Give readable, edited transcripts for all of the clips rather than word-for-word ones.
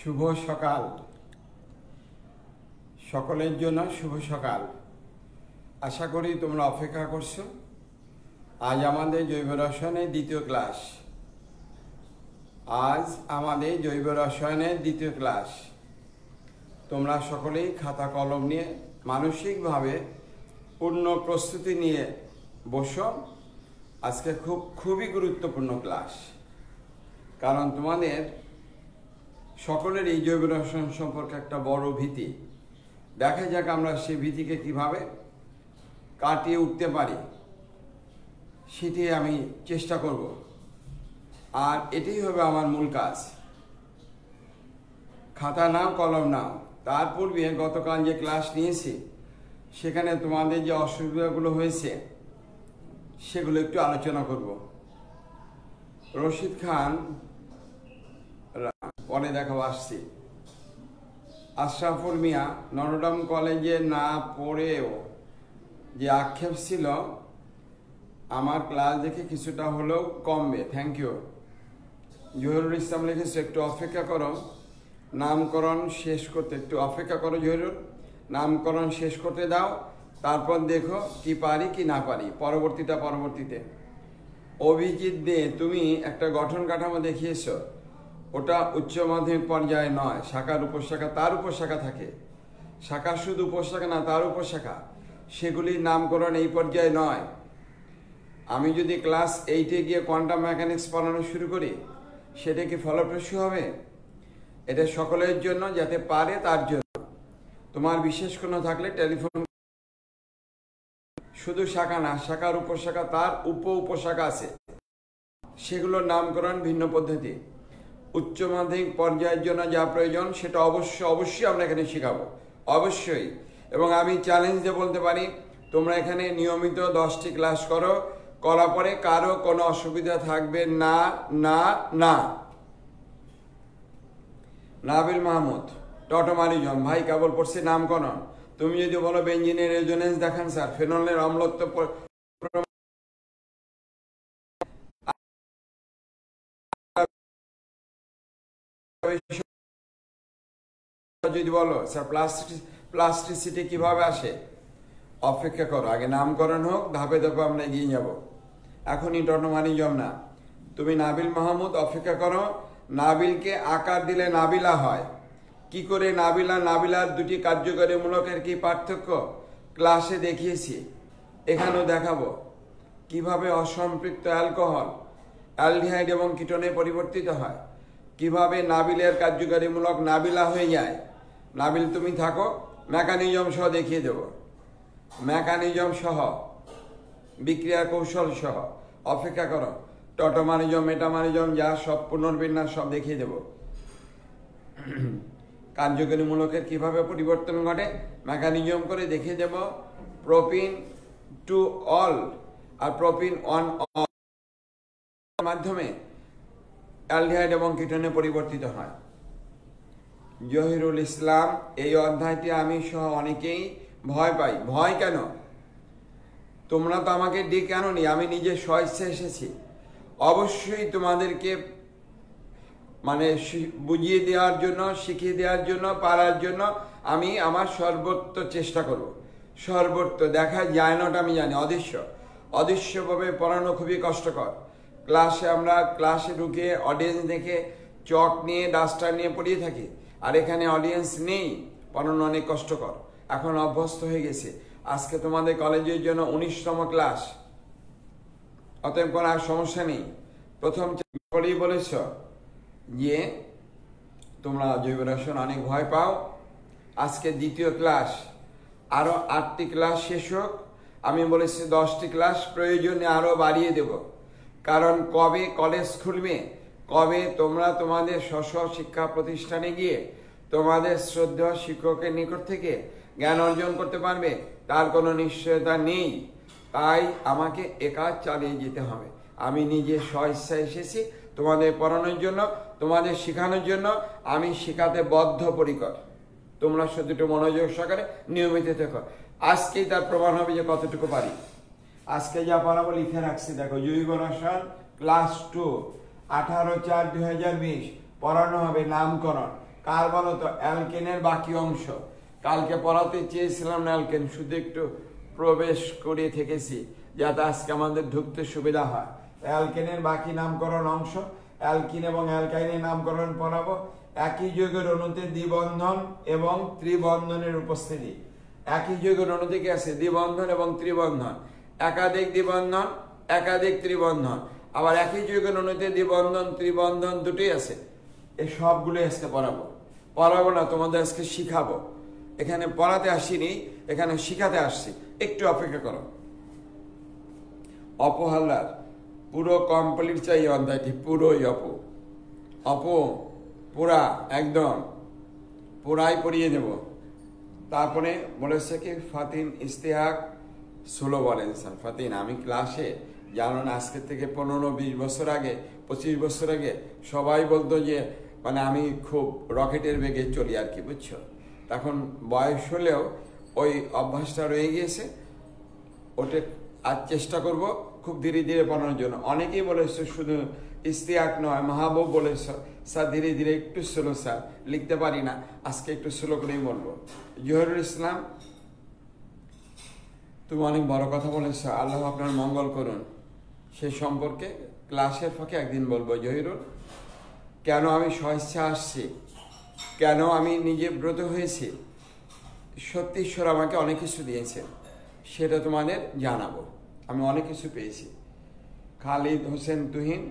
শুভ সকাল সকলের জন্য। শুভ সকাল। আশা করি তোমরা অপেক্ষা করছো। আজ আমাদের জৈব রসায়নের দ্বিতীয় ক্লাস। তোমরা সকলেই খাতা কলম নিয়ে মানসিকভাবে পূর্ণ প্রস্তুতি নিয়ে বসো। আজকে খুবই গুরুত্বপূর্ণ ক্লাস, কারণ তোমাদের সকলের এই জৈব রসায়ন সম্পর্কে একটা বড় ভীতি। দেখা যাক আমরা সেই ভীতিকে কিভাবে কাটিয়ে উঠতে পারি, সেটি আমি চেষ্টা করব। আর এটাই হবে আমার মূল কাজ। খাতা নাও, কলম নাও। তার পূর্বে গতকাল যে ক্লাস নিয়েছি সেখানে তোমাদের যে অসুবিধাগুলো হয়েছে সেগুলো একটু আলোচনা করব। রশিদ খান পরে দেখাবো, আসছি। আশরাফুল মিয়া নটরডেম কলেজে না পড়েও যে আক্ষেপ ছিল, আমার ক্লাস দেখে কিছুটা হলেও কমবে। Thank you. জহিরুল ইসলাম লিখেছে, একটু অপেক্ষা করো, নামকরণ শেষ করতে। একটু অপেক্ষা করো জহিরুল, নামকরণ শেষ করতে দাও, তারপর দেখো কি পারি কি না পারি পরবর্তীতে। অভিজিৎ দে, তুমি একটা গঠন কাঠামো দেখিয়েছ, ওটা উচ্চ মাধ্যমিক পর্যায়ে নয়। শাখার উপশাখা, তার উপশাখা থাকে। শাখা শুধু উপশাখা না, তার উপশাখা। সেগুলির নামকরণ এই পর্যায়ে নয়। আমি যদি ক্লাস 8-এ গিয়ে কোয়ান্টাম মেকানিক্স পড়ানো শুরু করি, সেটা কি ফলপ্রসূ হবে? এটা সকলের জন্য, যাতে পারে তার জন্য। তোমার বিশেষ কোনো থাকলে টেলিফোন। শুধু শাখা না, শাখার উপশাখা, তার উপশাখা আছে, সেগুলোর নামকরণ ভিন্ন পদ্ধতি। উচ্চ মাধ্যমিক পর্যায়ের জন্য যা প্রয়োজন সেটা অবশ্যই আমরা এখানে শেখাবো, অবশ্যই। এবং আমি চ্যালেঞ্জ দিয়ে বলতে পারি, তোমরা এখানে নিয়মিত 10টি ক্লাস করার পরে কারো কোনো অসুবিধা থাকবে না না না। নাবিল মাহমুদ, টটোমারিজম, ভাই কেবল পড়ছে নামকরণ। তুমি যদি বলো বেঞ্জিনের রেজোনেন্স দেখান স্যার, ফেনলের অম্লত্ব যদি বলো স্যার প্লাস্টিসিটি কিভাবে আসে, অপেক্ষা করো, আগে নামকরণ হোক, ধাপে ধাপে আমরা এগিয়ে যাব। এখনই টটোমারিজম না। তুমি নাবিল মাহমুদ অপেক্ষা করো। নাবিলকে আকার দিলে নাবিলা হয়। কি করে নাবিলার দুটি কার্যকরী মূলকের কি পার্থক্য ক্লাসে দেখিয়েছি, এখানেও দেখাবো। কিভাবে অসম্পৃক্ত অ্যালকোহল অ্যালডিহাইড এবং কিটোনে পরিবর্তিত হয়, কিভাবে নাবিলের কার্যকরী মূলক নাবিলা হয়ে যায়। নাবিল তুমি থাকো, মেকানিজম সহ দেখিয়ে দেব। মেকানিজম সহ, বিক্রিয়ার কৌশল সহ। অপেক্ষা করো। টটোমারিজম, মেটামারিজম, যা সব পুনর্বিন্যাস সব দেখিয়ে দেব। কার্যকরী মূলকের কিভাবে পরিবর্তন ঘটে মেকানিজম করে দেখিয়ে দেব। প্রোপিন টু অল আর প্রোপিন অন অল মাধ্যমে অ্যালডিহাইড এবং কিটোনে পরিবর্তিত হয়। জহিরুল ইসলাম, এই অধ্যায়টি আমি সহ অনেকেই ভয় পাই। ভয় কেন? তোমরা তো আমাকে ডেকে আনোনি, আমি নিজে স্বেচ্ছা এসেছি। অবশ্যই তোমাদেরকে বুঝিয়ে দেওয়ার জন্য, শিখিয়ে দেওয়ার জন্য, পারার জন্য আমি আমার সর্বোচ্চ চেষ্টা করব। সর্বোচ্চ দেখা যায় না, আমি জানি। অদৃশ্যভাবে পড়ানো খুবই কষ্টকর। আমরা ক্লাসে ঢুকে অডিয়েন্স দেখে চক নিয়ে, ডাস্টার নিয়ে পড়িয়ে থাকি, আর এখানে অডিয়েন্স নেই, পড়ানো অনেক কষ্টকর। এখন অভ্যস্ত হয়ে গেছে। আজকে তোমাদের কলেজের জন্য 19তম ক্লাস, অতএব কোনো আর সমস্যা নেই। প্রথম পড়েই বলেছ যে তোমরা জৈব রসায়ন অনেক ভয় পাও। আজকে দ্বিতীয় ক্লাস, আরো 8টি ক্লাস শেষ হোক। আমি বলেছি 10টি ক্লাস প্রয়োজনে আরো বাড়িয়ে দেব, কারণ কবে কলেজ খুলবে, কবে তোমরা তোমাদের স্ব শিক্ষা প্রতিষ্ঠানে গিয়ে তোমাদের শ্রদ্ধেয় শিক্ষকের নিকট থেকে জ্ঞান অর্জন করতে পারবে, তার কোনো নিশ্চয়তা নেই। তাই আমাকে কাজ চালিয়ে যেতে হবে। আমি নিজে স্বেচ্ছায় এসেছি তোমাদের পড়ানোর জন্য, তোমাদের শেখানোর জন্য। আমি শেখাতে বদ্ধপরিকর। তোমরা শুধু একটু মনোযোগ সহকারে নিয়মিত থেকো। আজকেই তার প্রমাণ হবে যে কতটুকু পারি। আজকে যা পড়াবো লিখে রাখছি, দেখো। জৈব রসায়ন ক্লাস 2, 18/4/2020 পড়ানো হবে নামকরণ। কার বলো তো? অ্যালকেনের বাকি অংশ। কালকে পড়াতে চেয়েছিলাম না অ্যালকেন, শুধু একটু প্রবেশ করে থেকেছি যাতে আজকে আমাদের ঢুকতে সুবিধা হয়। অ্যালকেনের বাকি নামকরণ অংশ, অ্যালকিন এবং অ্যালকাইনের নামকরণ পড়াবো। একই যৌগের অণুতে দ্বিবন্ধন এবং ত্রিবন্ধনের উপস্থিতি। একই যৌগের অণুতে কি আছে? দ্বিবন্ধন এবং ত্রিবন্ধন, একাধিক দ্বিবন্ধন, একাধিক ত্রিবন্ধন। আবার একই যৌগের অণুতে দ্বিবন্ধন ত্রিবন্ধন দুটোই আছে। এই সবগুলো আজকে পড়াবো না, তোমাদের আজকে শিখাবো। এখানে পড়াতে আসিনি, এখানে শিখাতে আসছি, একটু অপেক্ষা করো। অপহাল্লার পুরো কমপ্লিট চাই অধ্যায়টি, পুরোই পুরা একদম পুরাই পড়িয়ে দেব। তারপরে বলেছে কি ফাতিন ইস্তেহাক 16 বলেন স্যার। ফাতিন, আমি ক্লাসে জানো না আজকে থেকে 15-20 বছর আগে, 25 বছর আগে সবাই বলতো যে মানে আমি খুব রকেটের বেগে চলি আর কি, বুঝছো? তখন বয়স হলেও ওই অভ্যাসটা রয়ে গিয়েছে। ওটা আজ চেষ্টা করব খুব ধীরে ধীরে পড়ানোর জন্য। অনেকেই বলেছে শুধু ইস্তেহাক নয়, মাহবুব বলেছ স্যার ধীরে ধীরে একটু স্লো স্যার, লিখতে পারি না, আজকে একটু স্লো করেই বলবো। জহিরুল ইসলাম, তুমি অনেক বড় কথা বলেছ, আল্লাহ আপনার মঙ্গল করুন। সে সম্পর্কে ক্লাসের ফাঁকে একদিন বলবো। জহিরুল, কেন আমি স্বেচ্ছা আসছি, কেন আমি নিজে ব্রত হয়েছি, সত্যি ঈশ্বর আমাকে অনেক কিছু দিয়েছে, সেটা তোমাদের জানাবো। আমি অনেক কিছু পেয়েছি। খালিদ হোসেন তুহিন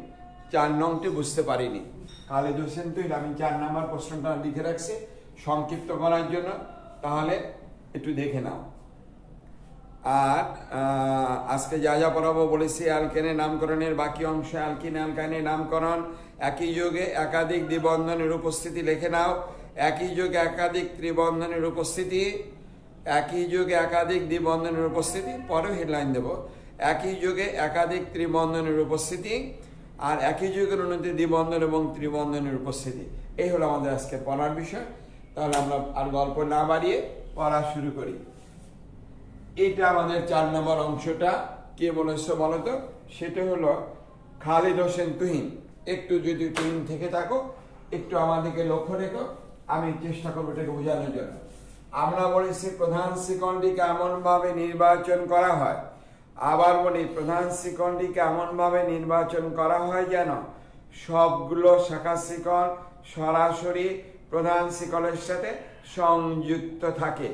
4 নংটি বুঝতে পারিনি। খালিদ হোসেন তুহিন, আমি 4 নম্বর প্রশ্নটা লিখে রাখছি সংক্ষিপ্ত করার জন্য, তাহলে একটু দেখে নাও। আর আজকে যা যা পড়াবো বলেছি, অ্যালকেনের নামকরণের বাকি অংশ, অ্যালকিন অ্যালকাইনের নামকরণ, একই যুগে একাধিক দ্বিবন্ধনের উপস্থিতি লিখে নাও। একই যুগে একাধিক ত্রিবন্ধনের উপস্থিতি, একই যুগে একাধিক দ্বিবন্ধনের উপস্থিতি, পরে হেডলাইন দেব। একই যুগে একাধিক ত্রিবন্ধনের উপস্থিতি আর একই যুগের অণুতে দ্বিবন্ধন এবং ত্রিবন্ধনের উপস্থিতি। এই হলো আমাদের আজকে পড়ার বিষয়। তাহলে আমরা আর গল্প না বাড়িয়ে পড়া শুরু করি। এটা আমাদের 4 নম্বর অংশটা। কে বলেছো বলো তো? সেটা হলো খালিদ হোসেন তুহিন। একটু যদি তুহিন থেকে থাকো, একটু আমাদেরকে লক্ষ্য রেখো, আমি চেষ্টা করবো এটাকে বোঝানোর জন্য। আমরা বলেছি প্রধান শিকলটিকে এমন ভাবে নির্বাচন করা হয়, আবার বলি প্রধান শিকলটিকে এমন ভাবে নির্বাচন করা হয় যেন সবগুলো শাখা শিকল সরাসরি প্রধান শিকলের সাথে সংযুক্ত থাকে,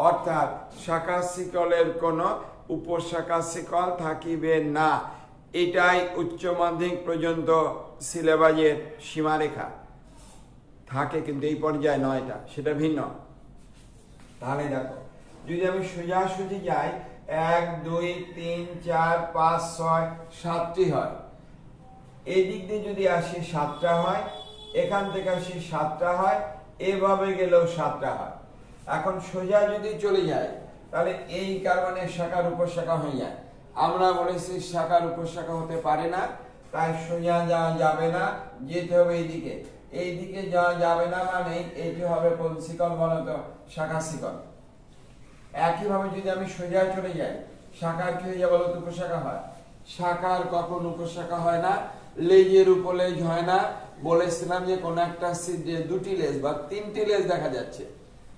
অর্থাৎ শাখা শিকলের কোনো উপশাখা শিকল থাকিবে না। এটাই উচ্চ মাধ্যমিক পর্যন্ত সিলেবাসের সীমারেখা থাকে, কিন্তু এই পর্যায়ে নয়, এটা সেটা ভিন্ন। তাহলে দেখো, যদি আমি সোজাসুজি যাই, 1 2 3 4 5 6 7টি হয়। এই দিক দিয়ে যদি আসি 7টা হয়, এখান থেকে আসি 7টা হয়, এভাবে গেলেও 7টা হয়। এখন সোজা যদি চলে যায়, তাহলে এই কার্বনের শাখার উপশাখা হয়ে যায়। আমরা বলেছি শাখার উপশাখা হতে পারে না, তাই সোজা যাওয়া যাবে না, যেতে হবে এইদিকে। এইদিকে যাওয়া যাবে না মানে এইটি হবে কোন শিকল বলতো? শাখা শিকল। একইভাবে যদি আমি সোজা চলে যাই, শাখার কি হয়ে যাবে বলতো? উপশাখা হয়। শাখার কখন উপশাখা হয় না? লেজের উপলেজ হয় না। বলেছিলাম যে কোন একটা ছিদ্রে 2টি লেজ বা 3টি লেজ দেখা যাচ্ছে।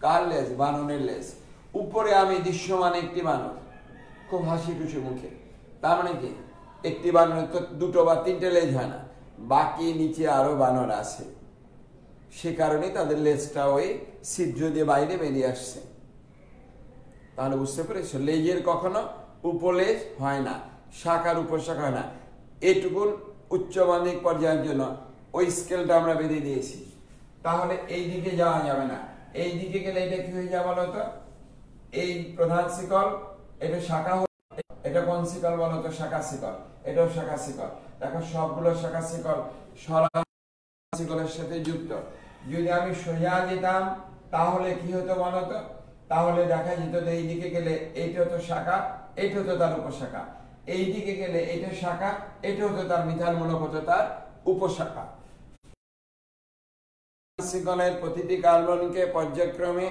কার লেজ? বানরের লেজ। উপরে আমি দৃশ্যমান একটি বানর, খুব হাসি খুশি মুখে। তার মানে কি একটি বানর তো 2টো বা 3টে লেজ হয় না, বাকি নিচে আরো বানর আছে, সে কারণে তাদের লেজটা ওই ছিদ্র দিয়ে বাইরে বেরিয়ে আসছে। তাহলে বুঝতে পেরেছো, লেজের কখনো উপলেজ হয় না, শাখার উপশাখা হয় না। এটুকুন উচ্চ মাধ্যমিক পর্যায়ের জন্য ওই স্কেলটা আমরা বেঁধে দিয়েছি। তাহলে এই দিকে যাওয়া যাবে না, এই দিকে গেলে এটা কি হয়ে যাবে বলতো? এই প্রধান শিকল, এটা শাখা, এটা কোন শিকল বলতো? শাখা শিকল। এটাও শাখা শিকল। দেখো সবগুলো শাখা শিকল সরাসরি শিকলের সাথে যুক্ত। যদি আমি সোজা যেতাম তাহলে কি হতো বলতো? তাহলে দেখা যেত এই দিকে গেলে এইটা হতো শাখা, এইটা হতো তার উপশাখা। এই দিকে গেলে এইটা শাখা, এটা হতো তার মিথালমূলক হতো তার উপশাখা। শিকলের প্রতিটি কার্বনকে পর্যায়ক্রমে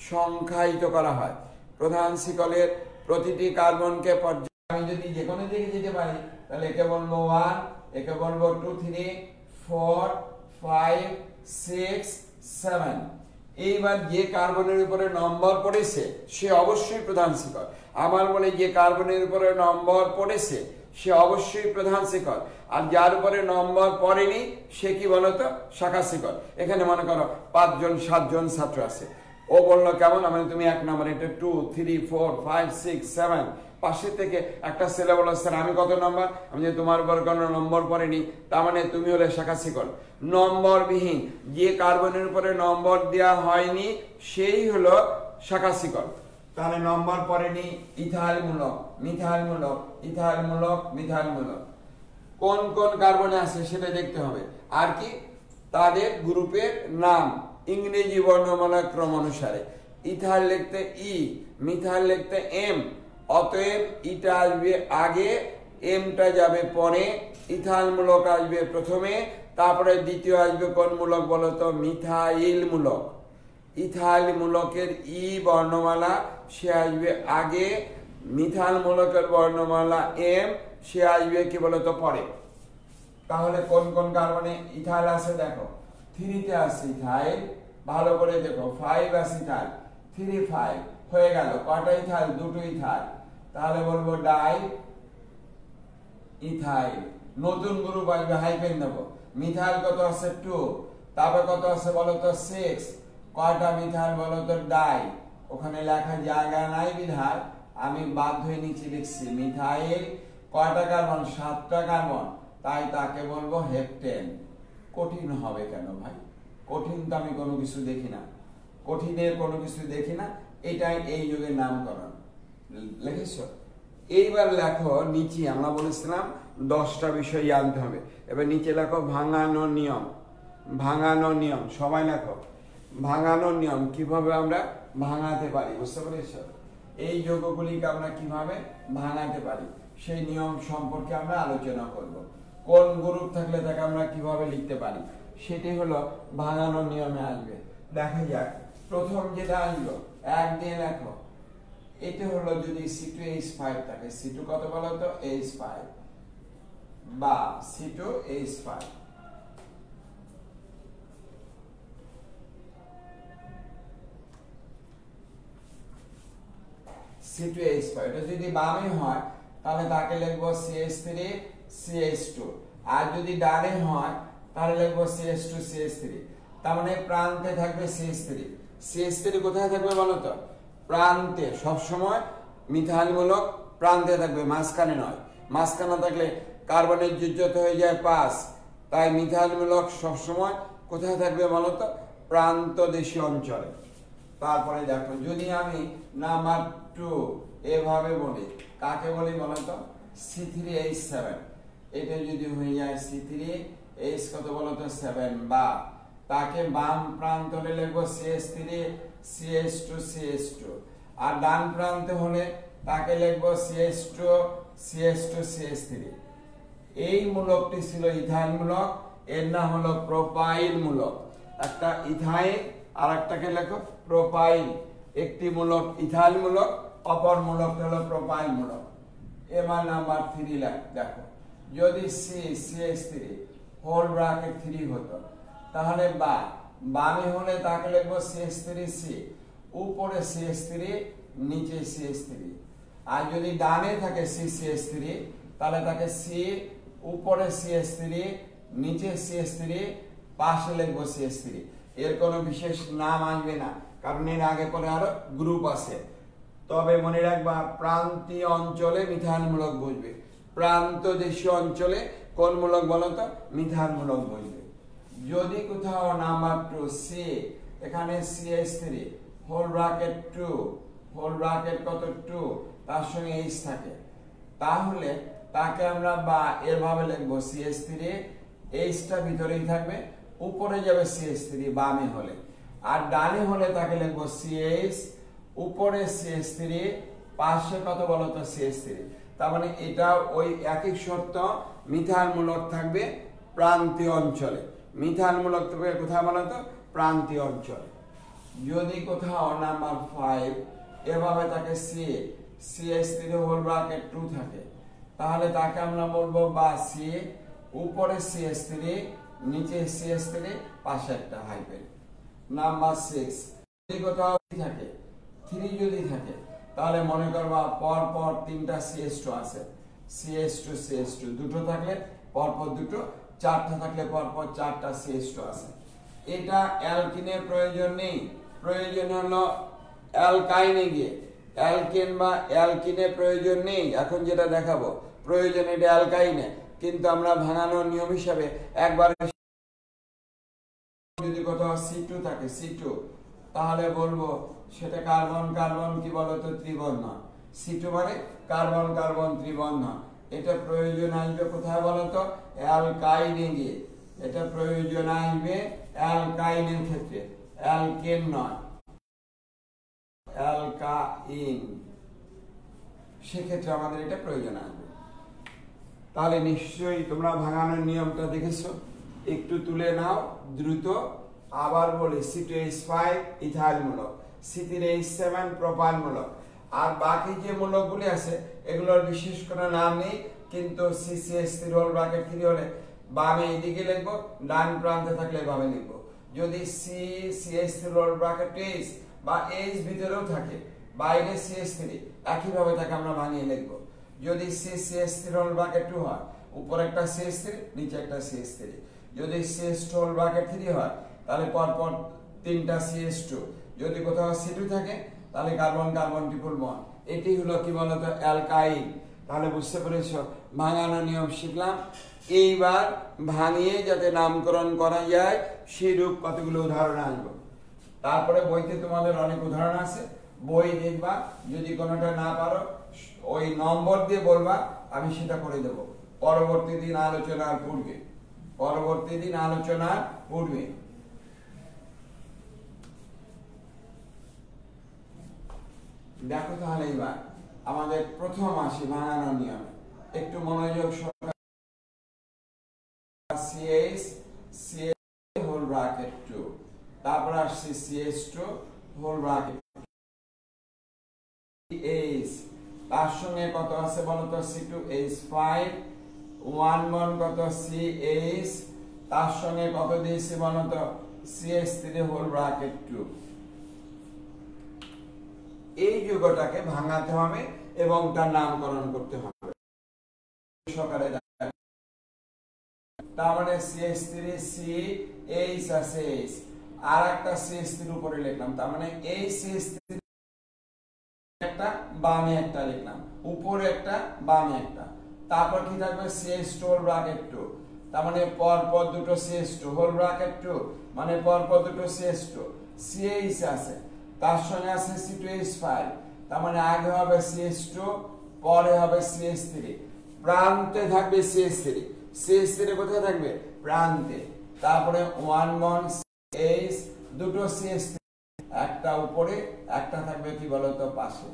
সংখ্যায়িত করা হয়। প্রধান শিকলের প্রতিটি কার্বনকে আমি যদি যে কোনো দিকে যেতে পারি, তাহলে একে বলবো 1, একে বলবো 2 3 4 5 6 7। এইবার যে কার্বনের উপরে নম্বর পড়েছে সে অবশ্যই প্রধান শিকড়। আমার বলে যে কার্বনের উপরে নম্বর পড়েছে সে অবশ্যই প্রধান শিকড়, আর যার উপরে নম্বর পড়েনি সে কি বলতো শাখা শিকড়। এখানে মনে করো 5 জন 7 জন ছাত্র আছে, ও বললো কেমন, আমি তুমি 1 নম্বর, এটা 2 3 4 5 6 7। পাশে থেকে একটা ছেলে বললো স্যার আমি কত নম্বর, আমি যে তোমার উপর কোনো নম্বর পড়েনি, তার মানে তুমি হলে শাখা শিকড়। নম্বরবিহীন যে কার্বনের উপরে নম্বর দেওয়া হয়নি সেই হলো শাখা শিকড়। তাহলে নম্বর পড়েনি ইথাইল মূলক, মিথাইল মূলক, ইথাইল মূলক, মিথাইল মূলক, কোন কোন কার্বনে আছে সেটা দেখতে হবে। আর কি তাদের গ্রুপের নাম ইংরেজি বর্ণমালা ক্রম অনুসারে। ইথাইল লিখতে ই, মিথাইল লিখতে এম, অতএব ইটা আসবে আগে, এমটা যাবে পরে, ইথাইল মূলক আসবে প্রথমে, তারপরে দ্বিতীয় আসবে কোন মূলক বলতো মিথাইল মূলক। ইথাইল মূলকের ই বর্ণমালা সে আসবে আগে, মিথাইল মূলকের বর্ণমালা এম সে আসবে কি বলতো পরে। তাহলে কোন কোন কার্বনে ইথাইল আছে দেখো, 3-তে আছে ইথাইল, ভালো করে দেখো 5 আছে ইথাইল, 3 5 হয়ে গেল, কয়টা ইথাইল, 2টো ইথাইল, তাহলে বলবো ডাই ইথাইল। নতুন গ্রুপ আসবে, হাইফেন দেবো, মিথাইল কত আছে 2, তারপর কত আছে বলতো 6, কয়টা মিথাইল বলতো ডাই, ওখানে লেখা জায়গা নাই বিধায় আমি বাধ্য হয়ে নিচে লিখছি মিথাইল, কয়টা কার্বন, 7টা কার্বন, তাই তাকে বলবো হেপটেন। কঠিন হবে কেন ভাই, কঠিন তো আমি কোনো কিছু দেখি না, কঠিনের কোনো কিছু দেখি না, এটাই এই যুগের নামকরণ। লিখেছ? এইবার লেখো নিচে, আমরা বলেছিলাম 10টা বিষয় জানতে হবে। এবার নিচে লেখো ভাঙানো নিয়ম। ভাঙানো নিয়ম সবাই লেখো। ভাঙানোর নিয়ম কিভাবে আমরা ভাঙাতে পারি, বুঝতে পেরেছ? এই যৌগগুলিকে আমরা কিভাবে ভাঙাতে পারি সেই নিয়ম সম্পর্কে আমরা আলোচনা করব। কোন গ্রুপ থাকলে তাকে আমরা কিভাবে লিখতে পারি সেটি হলো ভাঙানোর নিয়মে আসবে। দেখা যাক প্রথম যেটা আসলো 1 দিয়ে লেখো, এটা হলো যদি C2H5 থাকে, C2 কত বলো তো H5 বা C2H5, C2H5 এটা যদি বামে হয় তাহলে তাকে লিখবো CH3 CH2, আর যদি ডানে হয় তাহলে লিখবো CH2 CH3। তার মানে প্রান্তে থাকবে CH3। CH3 কোথায় থাকবে বলো তো, প্রান্তে। সব সময় মিথাইল মূলক প্রান্তে থাকবে, মাঝখানে নয়। মাঝখানে থাকলে কার্বনের যোজ্যতা হয়ে যায় 5, তাই মিথাইল মূলক সব সময় কোথায় থাকবে বলো তো, প্রান্ত দেশী অঞ্চলে। তারপরে দেখো যদি আমি নাম্বার 2 এভাবে বলি, কাকে বলি বলতো C3H7, এটা যদি হয়ে যায় C3H কত বলতো 7, বা তাকে বাম প্রান্ত হলে লিখবো CH3 CH2 CH2, আর ডান প্রান্তে হলে তাকে লিখবো CH2 CH2 CH3। এই মূলকটি ছিল ইথাইল মূলক, এর নাম হলো প্রোপাইল মূলক। একটা ইথাইল আর একটাকে লেখো প্রোপাইল। একটি মূলক ইথাইল মূলক, অপর মূলকটা হলো প্রোপাইল মূলক। এবার নাম্বার 3 দেখো, যদি CH3 হোল ব্র্যাকেট 3 হতো তাহলে বামে হলে তাকে লিখবো CH3C, উপরে CH3 নিচে CH3। আর যদি ডানে থাকে CCH3 তাহলে তাকে C, উপরে CH3 নিচে CH3, পাশে লিখবো CH3। এর কোনো বিশেষ নাম আসবে না, কারণ এর আগে পরে আরো গ্রুপ আছে। তবে মনে রাখবা প্রান্তীয় অঞ্চলে মিথাইল মূলক বসবে, প্রান্ত দেশীয় অঞ্চলে কোন মূলক বলতো মিথাইল মূলক বসবে। যদি কোথাও নাম্বার 2 C, এখানে CH3 whole bracket 2, whole bracket কত 2, তার সঙ্গে H থাকে, তাহলে তাকে আমরা বা এভাবে লিখবো CH3, Hটা ভিতরেই থাকবে, উপরে যাবে CH3 বামে হলে, আর ডানে হলে তাকে লিখবো CH, উপরে CH3, পাশে কত বলতো CH3। তার মানে এটা ওই একই শর্ত, মিথাইল মূলক থাকবে প্রান্তীয় অঞ্চলে। মিথাইল মূলক থাকবে কোথায় বলতো প্রান্তীয় অঞ্চলে। যদি কোথাও নাম্বার 5 এভাবে তাকে CH3 হোল ব্র্যাকেট 2 থাকে, তাহলে তাকে আমরা বলবো বা C, উপরে CH3 নিচে CH3, পাশে একটা হাইফেন। নাম্বার 6 যদি কোথাও থাকে 3 যদি থাকে তাহলে মনে করবা পর পর তিনটা CH2 আছে, CH2 দুটো থাকলে পর পর দুটো, চারটা থাকলে পর পর চারটা CH2 আছে। এটা অ্যালকিনের প্রয়োজন নেই, প্রয়োজন হলো অ্যালকাইনে গিয়ে। অ্যালকেন বা অ্যালকিনে প্রয়োজন নেই, এখন যেটা দেখাবো প্রয়োজন এটা অ্যালকাইনে, কিন্তু আমরা ভাঙানোর নিয়ম হিসাবে একবার যদি কোথাও C2 থাকে C2 তাহলে বলবো সেটা কার্বন কার্বন কি বলতো ত্রিবন্ধন। C2 মানে কার্বন কার্বন ত্রিবন্ধন। এটা প্রয়োজন আসবে কোথায় বলতো অ্যালকাইনে গিয়ে, এটা প্রয়োজন আসবে অ্যালকাইনের ক্ষেত্রে, অ্যালকেন নয়, অ্যালকাইন, সেক্ষেত্রে আমাদের এটা প্রয়োজন আসবে। তাহলে নিশ্চয়ই তোমরা ভাঙানোর নিয়মটা দেখেছো, একটু তুলে নাও দ্রুত। আবার বলি C2H5 ইথাইল মূলক, C3H7 প্রোপান মূলক, আর বাকি যে মূলকগুলি আছে এগুলোর বিশেষ কোনো নাম নেই, কিন্তু CCH3 হোল ব্র্যাকেট 3 হলে বামে এদিকে লিখবো, ডান প্রান্তে থাকলে বামে লিখবো। যদি CCH3 হোল ব্র্যাকেট H বা H ভিতরেও থাকে, বাইরে CH3 একইভাবে থাকে আমরা ভাঙিয়ে লিখবো। যদি CCH3 হোল ব্র্যাকেট 2 হয়, উপরে একটা CH3 নিচে একটা CH3, যদি CH2 হোল ব্র্যাকেট 3 হয় তাহলে পরপর তিনটা CH2, যদি কোথাও C2 থাকে তাহলে কার্বন কার্বন ট্রিপল বন্ড। এটি হলো কি বলতো অ্যালকাইন। তাহলে বুঝতে পেরেছো ভাঙানোর নিয়ম শিখলাম। এইবার ভাঙিয়ে যাতে নামকরণ করা যায় সেই রূপ কতগুলো উদাহরণ আসবো। তারপরে বইতে তোমাদের অনেক উদাহরণ আছে, বই দেখবা, যদি কোনোটা না পারো ওই নম্বর দিয়ে বলবা, আমি সেটা করে দেব পরবর্তী দিন আলোচনার পূর্বে, পরবর্তী দিন আলোচনার পূর্বে। দেখো তাহলে এবার আমাদের প্রথম আসি ভাঙানোর নিয়মে, একটু মনোযোগ সহকারে। CH হোল ব্র্যাকেট 2, তারপর আসছে CH2 হোল ব্র্যাকেট H, তার সঙ্গে কত আছে বলতো C2H5 1 বন্ড কত CH, তার সঙ্গে কত দিয়েছি বলতো CH3 হোল ব্র্যাকেট 2। এই যুগটাকে ভাঙাতে হবে এবং তার নামকরণ করতে হবে সকালে। তার মানে CH3 CH আছে H, আর একটা CH3 উপরে লিখলাম, তার মানে এই CH3 একটা বামে একটা লিখলাম, উপরে একটা বামে একটা, তারপর কি থাকবে CH2 হোল ব্র্যাকেট 2, তার মানে পর পর দুটো CH2 হোল ব্র্যাকেট 2 মানে পর পর দুটো CH2, CH আছে, তার সঙ্গে আছে C2H5, তার মানে আগে হবে CH2 পরে হবে CH3, প্রান্তে থাকবে CH3, CH3 কোথায় থাকবে প্রান্তে, তারপরে 1 বন্ড CH, দুটো CH3, একটা উপরে একটা থাকবে কি বলতো পাশে।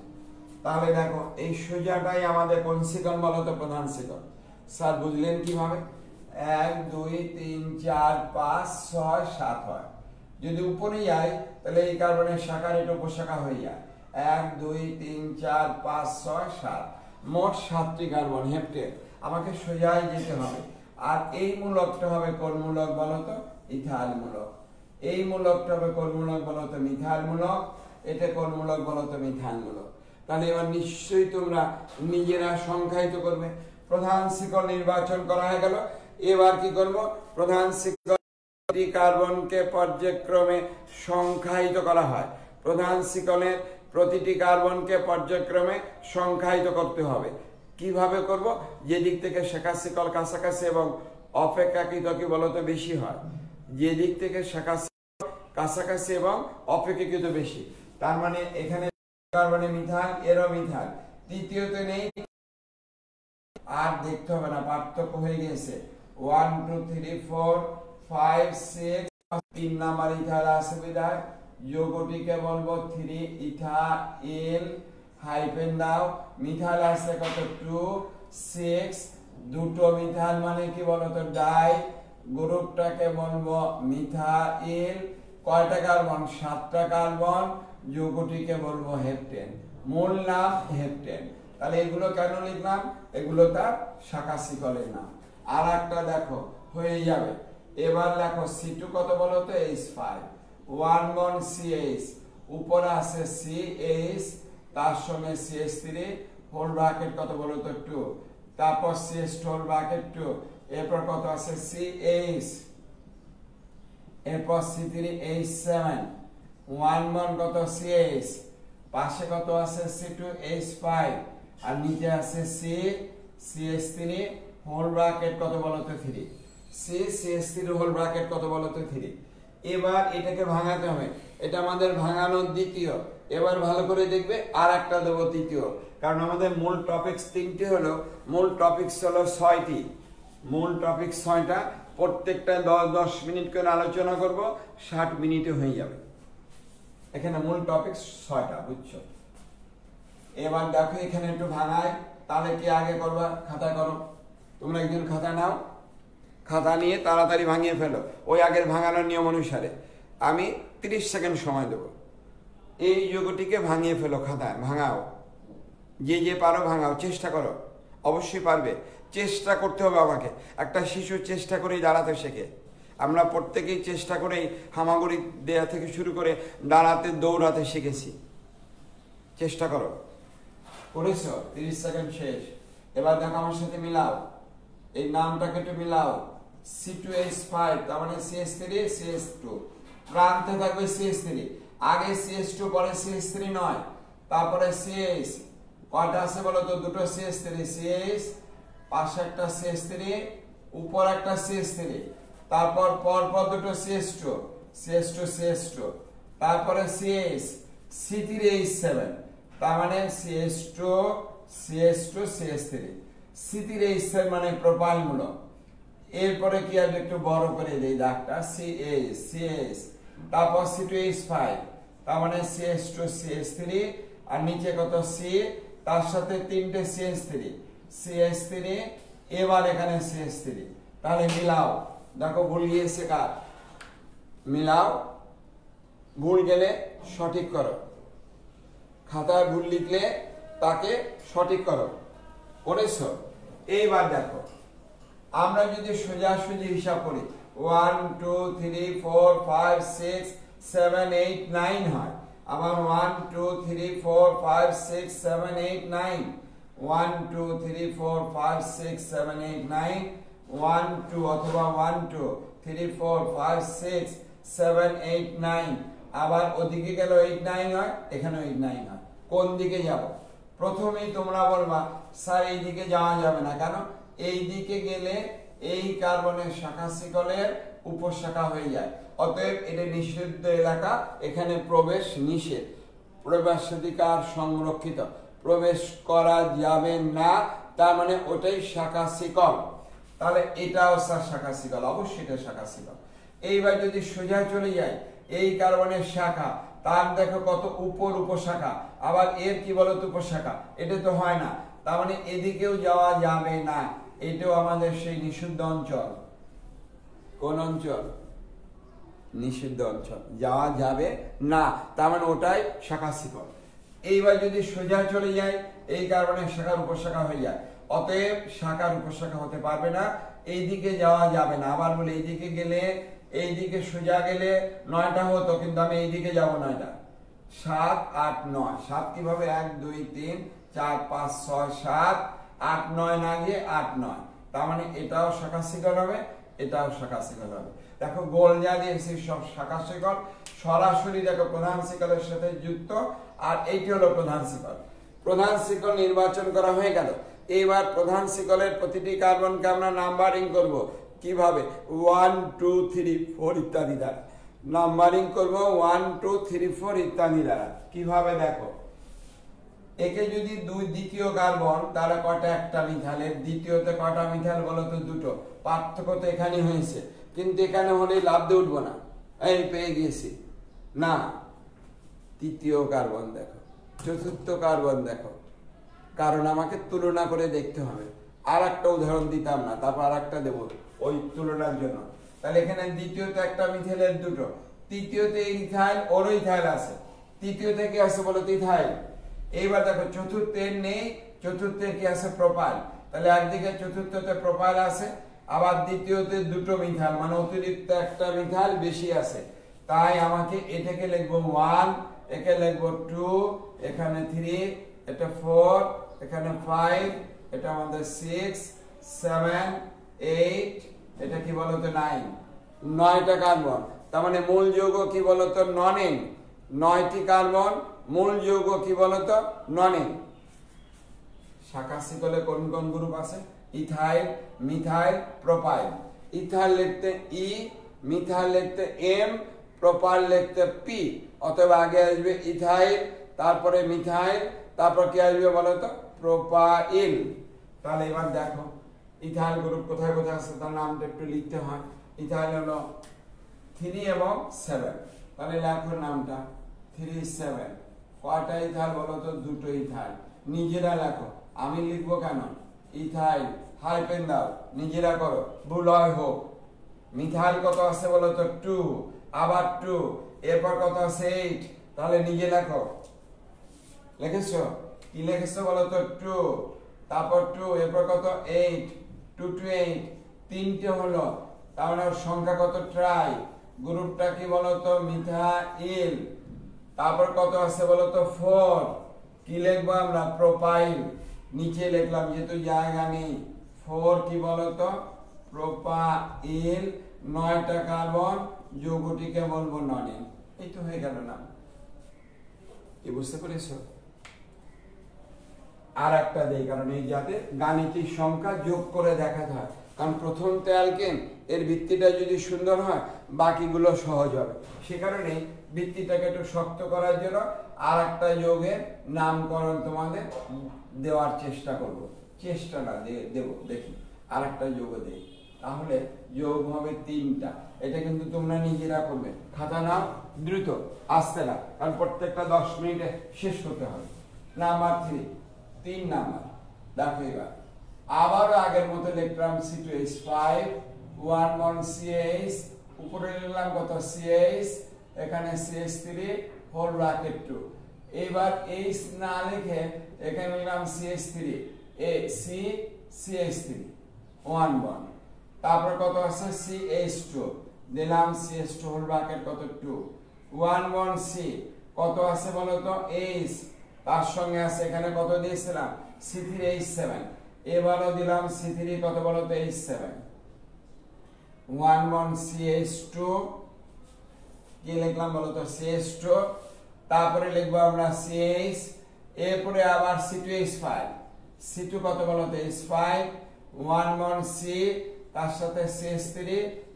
তাহলে দেখো এই সোজাটাই আমাদের কোন শিকল বলতো প্রধান শিকল। স্যার বুঝলেন কিভাবে? 1 2 3 4 5 6 7 হয়, যদি উপরে যায় তাহলে এই কার্বনের শাখার এটা উপশাখা হয়ে যায়, 1 2 3 4 5 6 7, মোট 7টি কার্বন হেপ্টেন। আমাকে সোজাই যেতে হবে। আর এই মূলকটা হবে কোন মূলক বলতো ইথাইল মূলক, এই মূলকটা হবে কোন মূলক বলতো মিথাইল মূলক, এটা কোন মূলক বলতো মিথাইল মূলক। তাহলে এবার নিশ্চয়ই তোমরা নিজেরা সংখ্যায়িত করবে। প্রধান শিকল নির্বাচন করা হয়ে গেল, এবার কি করব প্রধান শিকল কার্বনকে পর্যায়ক্রমে সংখ্যায়িত করা হয়, প্রধান শিকলের প্রতিটি কার্বনকে পর্যায়ক্রমে সংখ্যায়িত করতে হবে। কিভাবে করব? যে দিক থেকে শাখা শিকল কাছাকাছি এবং অপেক্ষাকৃত কি বলতো বেশি হয়, যে দিক থেকে শাখা শিকল কাছাকাছি এবং অপেক্ষাকৃত বেশি, তার মানে এখানে কার্বনে মিথাইল, এরও মিথাইল, তৃতীয়তে নেই, আর দেখতে হবে না পার্থক্য হয়ে গেছে 1 2 3 4 5 6, 3 নাম্বার ইথাইল আছে বিদায় যৌগটিকে বলবো 3 ইথাইল, হাইফেন দাও, মিথাইল আছে কত 2 6, দুটো মিথাইল মানে কি বলতো ডাই, গ্রুপটাকে বলবো মিথাইল, কয়টা কার্বন 7টা কার্বন, যৌগটিকে বলবো হেপ্টেন, মূল নাম হেপ্টেন। তাহলে এগুলো কেন লিখলাম? এগুলো তার শাখা শিকলের নাম। আর একটা দেখো হয়ে যাবে। এবার দেখো C2 কত বলতো H5, 1 বন্ড CH, উপরে আছে CH, তার সঙ্গে CH3 হোল ব্র্যাকেট কত বলো তো 2, তারপর CH হোল ব্র্যাকেট 2, এরপর কত আছে CH, এরপর C3H7, 1 বন্ড কত CH, পাশে কত আছে C2H5, আর নিচে আছে CH3 হোল ব্র্যাকেট কত বলো তো 3, CH3 হোল ব্র্যাকেট কত বলো তো 3। এবার এটাকে ভাঙাতে হবে, এটা আমাদের ভাঙানোর দ্বিতীয়। এবার ভালো করে দেখবে, আর একটা দেবো তৃতীয়, কারণ আমাদের মূল টপিকস 3টি হলো, মূল টপিকস হলো 6টি, মূল টপিক 6টা, প্রত্যেকটা 10-10 মিনিট করে আলোচনা করব, 60 মিনিটে হয়ে যাবে। এখানে মূল টপিকস 6টা, বুঝছো? এবার দেখো এখানে একটু ভাঙাই, তাহলে কি আগে করবা? খাতা করো, তোমরা একজন খাতা নাও, খাতা নিয়ে তাড়াতাড়ি ভাঙিয়ে ফেলো ওই আগের ভাঙানোর নিয়ম অনুসারে। আমি 30 সেকেন্ড সময় দেবো, এই যোগটিকে ভাঙিয়ে ফেলো, খাতায় ভাঙাও, যে পারো ভাঙাও, চেষ্টা করো, অবশ্যই পারবে। চেষ্টা করতে হবে আমাকে, একটা শিশু চেষ্টা করেই দাঁড়াতে শেখে। আমরা প্রত্যেকেই চেষ্টা করেই হামাগুড়ি দেয়া থেকে শুরু করে দাঁড়াতে দৌড়াতে শিখেছি। চেষ্টা করো, করেছো? 30 সেকেন্ড শেষ। এবার দেখো আমার সাথে মিলাও, এই নামটাকে একটু মিলাও, C2H5, তার মানে CH3 CH2, প্রান্তে থাকবে CH3, আগে CH2 পরে CH3 নয়, তারপরে CH, কয়টা আছে বলো তো? দুটো CH3, CH, পাশে একটা CH3, উপর একটা CH3, তারপর পরপর দুটো CH2, CH2 CH2, তারপরে CH, C3H7, তার মানে CH2 CH2 CH3, C3H7 মানে প্রোপাইল মূলক। এরপরে কি হবে? একটু বড় করে দেই দাগটা, CH, CH, তারপর C2H5, তার মানে CH2 CH3, আর নিচে কত C, তার সাথে 3টে CH3, CH3, এবার এখানে CH3, তাহলে মিলাও, দেখো ভুল গিয়েছে কার, মিলাও, ভুল গেলে সঠিক করো, খাতায় ভুল লিখলে তাকে সঠিক করো, করেছো? এইবার দেখো আমরা যদি সোজাসুজি হিসাব করি, 1 2 3 4 5 6 7 8 9 হয়, আবার 1 2 3 4 5 6 7 8 9, 1 2 3 4 5 6 7 8 9, 1 2 অথবা 1 2 3 4 5 6 7 8 9, আবার ওদিকে গেল 8 9 হয়, এখানেও 8 9 হয়। কোন দিকে যাব? প্রথমেই তোমরা বলবা স্যার এই দিকে যাওয়া যাবে না, কেন? এই দিকে গেলে এই কার্বনের শাখা শিকলের উপশাখা হয়ে যায়, অতএব এটা নিষিদ্ধ এলাকা, এখানে প্রবেশ নিষেধ, প্রবেশাধিকার সংরক্ষিত, প্রবেশ করা যাবে না, তার মানে ওটাই শাখা শিকল, তাহলে এটাও শাখা শিকল, অবশ্যই এটা শাখা শিকল। এইবার যদি সোজা চলে যায়, এই কার্বনের শাখা, তার দেখো কত উপর উপশাখা, আবার এর কি বলতো উপশাখা, এটা তো হয় না, তার মানে এদিকেও যাওয়া যাবে না, এটাও আমাদের সেই নিষিদ্ধ অঞ্চল। কোন অঞ্চল? নিষিদ্ধ অঞ্চল, যাওয়া যাবে না, তার মানে ওটাই শাখা শিকল। এইবার যদি সোজা চলে যায়, এই কার্বনের শাখার উপশাখা হয়ে যায়, অতএব শাখার উপশাখা হতে পারবে না, এই দিকে যাওয়া যাবে না। আবার বলে এই দিকে গেলে, এই দিকে সোজা গেলে 9টা হতো, কিন্তু আমি এই দিকে যাবো 9টা, 7 8 9, 7 কিভাবে? 1 2 3 4 5 6 7 8 9 না গিয়ে 8 9, তার মানে এটাও শাখা শিকল হবে, এটাও শাখা শিকল হবে। দেখো গোল যা দিয়েছি সব শাখা শিকল, সরাসরি দেখো প্রধান শিকলের সাথে যুক্ত, আর এইটি হলো প্রধান শিকল। প্রধান শিকল নির্বাচন করা হয়ে গেল। এইবার প্রধান শিকলের প্রতিটি কার্বনকে আমরা নাম্বারিং করব, কিভাবে? 1 2 3 4 ইত্যাদি দ্বারা নাম্বারিং করব, 1 2 3 4 ইত্যাদি দ্বারা। কিভাবে? দেখো একে যদি দ্বিতীয় কার্বন, তাহলে কয়টা? একটা মিথাইলের, দ্বিতীয়তে কয়টা মিথাইল বলো তো? দুটো, পার্থক্য তো এখানে হয়েছে, কিন্তু এখানে হলে লাভ দিয়ে উঠবো না, এই পেয়ে গিয়েছি না। তৃতীয় কার্বন দেখো, চতুর্থ কার্বন দেখো, কারণ আমাকে তুলনা করে দেখতে হবে। আর একটা উদাহরণ দিতাম না, তারপর আর একটা দেবো ওই তুলনার জন্য। তাহলে এখানে দ্বিতীয়তে একটা মিথাইলের দুটো, তৃতীয়তে ইথাইল ওর ইথাইল আছে, তৃতীয়তে কি আছে বলো? ইথাইল। এইবার দেখো চতুর্থের নেই, চতুর্থের কি আছে? প্রোপাইল। তাহলে একদিকে চতুর্থতে প্রোপাইল আছে, আবার দ্বিতীয়তে দুটো মিথাইল, মানে অতিরিক্ত একটা মিথাইল বেশি আছে, তাই আমাকে এটাকে লিখবো 1, একে লিখবো 2, এখানে 3, এটা 4, এখানে 5, এটা আমাদের 6, 7, 8, এটা কি বলতো 9, 9টা কার্বন। তার মানে মূল যৌগ কি বলতো নন-এন, 9টি কার্বন, মূল যৌগ কি বলতো নন-এন। শাখা শিকলে কোন কোন গ্রুপ আছে? Ethyl, methyl, propyl. ইথাইল লিখতে ই, মিথাইল লিখতে এম, প্রোপাইল লিখতে পি। অতএব আগে আসবে ইথাইল, তারপরে মিথাইল, তারপর কি আসবে বলতো প্রোপাইল। তাহলে এবার দেখো ইথাইল গ্রুপ কোথায় কোথায় আছে তার নামটা একটু লিখতে হয়। ইথাইল হলো 3 এবং 7, তাহলে লেখো নামটা 3, 7। কয়টা ইথাইল বলতো? দুটো ইথাইল। নিজেরা লেখো, আমি লিখবো কেন? ইথাইল হাইফেন দাও, নিজেরা করো, ভুল হয় হোক। মিথাইল কত আছে বলতো 2, আবার 2, এরপর কত আছে 8, তাহলে নিজে লেখো। লিখেছো? কি লিখেছো বলতো 2, তারপর 2, এরপর কত 8, 2 to 8, তিনটে হলো, তার মানে সংখ্যা কত? ট্রাই। গ্রুপটা কি বলতো? মিথাইল। তারপর কত আছে বলতো 4, কি লিখবো আমরা? প্রোপাইল। নিচে লিখলাম যেহেতু জায়গা নেই, 4 কি বলতো? প্রোপাইল। 9টা কার্বন, যৌগটিকে বলবো নন-এন। এই তো হয়ে গেল নাম। কি বুঝতে পেরেছো? আর একটা দেই, কারণ এই যাতে গাণিতিক সংখ্যা যোগ করে দেখাতে হয়, কারণ প্রথম অ্যালকেন এর ভিত্তিটা যদি সুন্দর হয় বাকিগুলো সহজ হবে। সে কারণে ভিত্তিটাকে একটু শক্ত করার জন্য আর একটা যৌগের নামকরণ তোমাদের দেওয়ার চেষ্টা করব। চেষ্টা না দেব, দেখি আর একটা যৌগ দেই, তাহলে যৌগ হবে 3টা। এটা কিন্তু তোমরা নিজেরা করবে, খাতা নাও, দ্রুত আসতে না, কারণ প্রত্যেকটা 10 মিনিটে শেষ করতে হবে। নাম্বার 3 নাম্বার দেখো। এবার আবারও আগের মতো লিখলাম C2H5, 1 bond CH, উপরে লিখলাম কত? CH, এখানে CH3 হোল ব্র্যাকেট 2। এবার H না লিখে এখানে লিখলাম CH3, CH3 1 bond, তারপর কত আছে? CH2, দিলাম CH2 হোল ব্র্যাকেট কত? 2, 1 bond C, কত আছে বলতো? H, তার সঙ্গে আছে এখানে কত দিয়েছিলাম? C3H7, এবারও দিলাম C3 কত বলতো? H7, 1 bond CH2, কি লিখলাম বলতো? CH2, তারপরে লিখবো আমরা CH, এরপরে আবার C2H5, C2 কত বলতো? H5, 1 bond C, তার সাথে CH3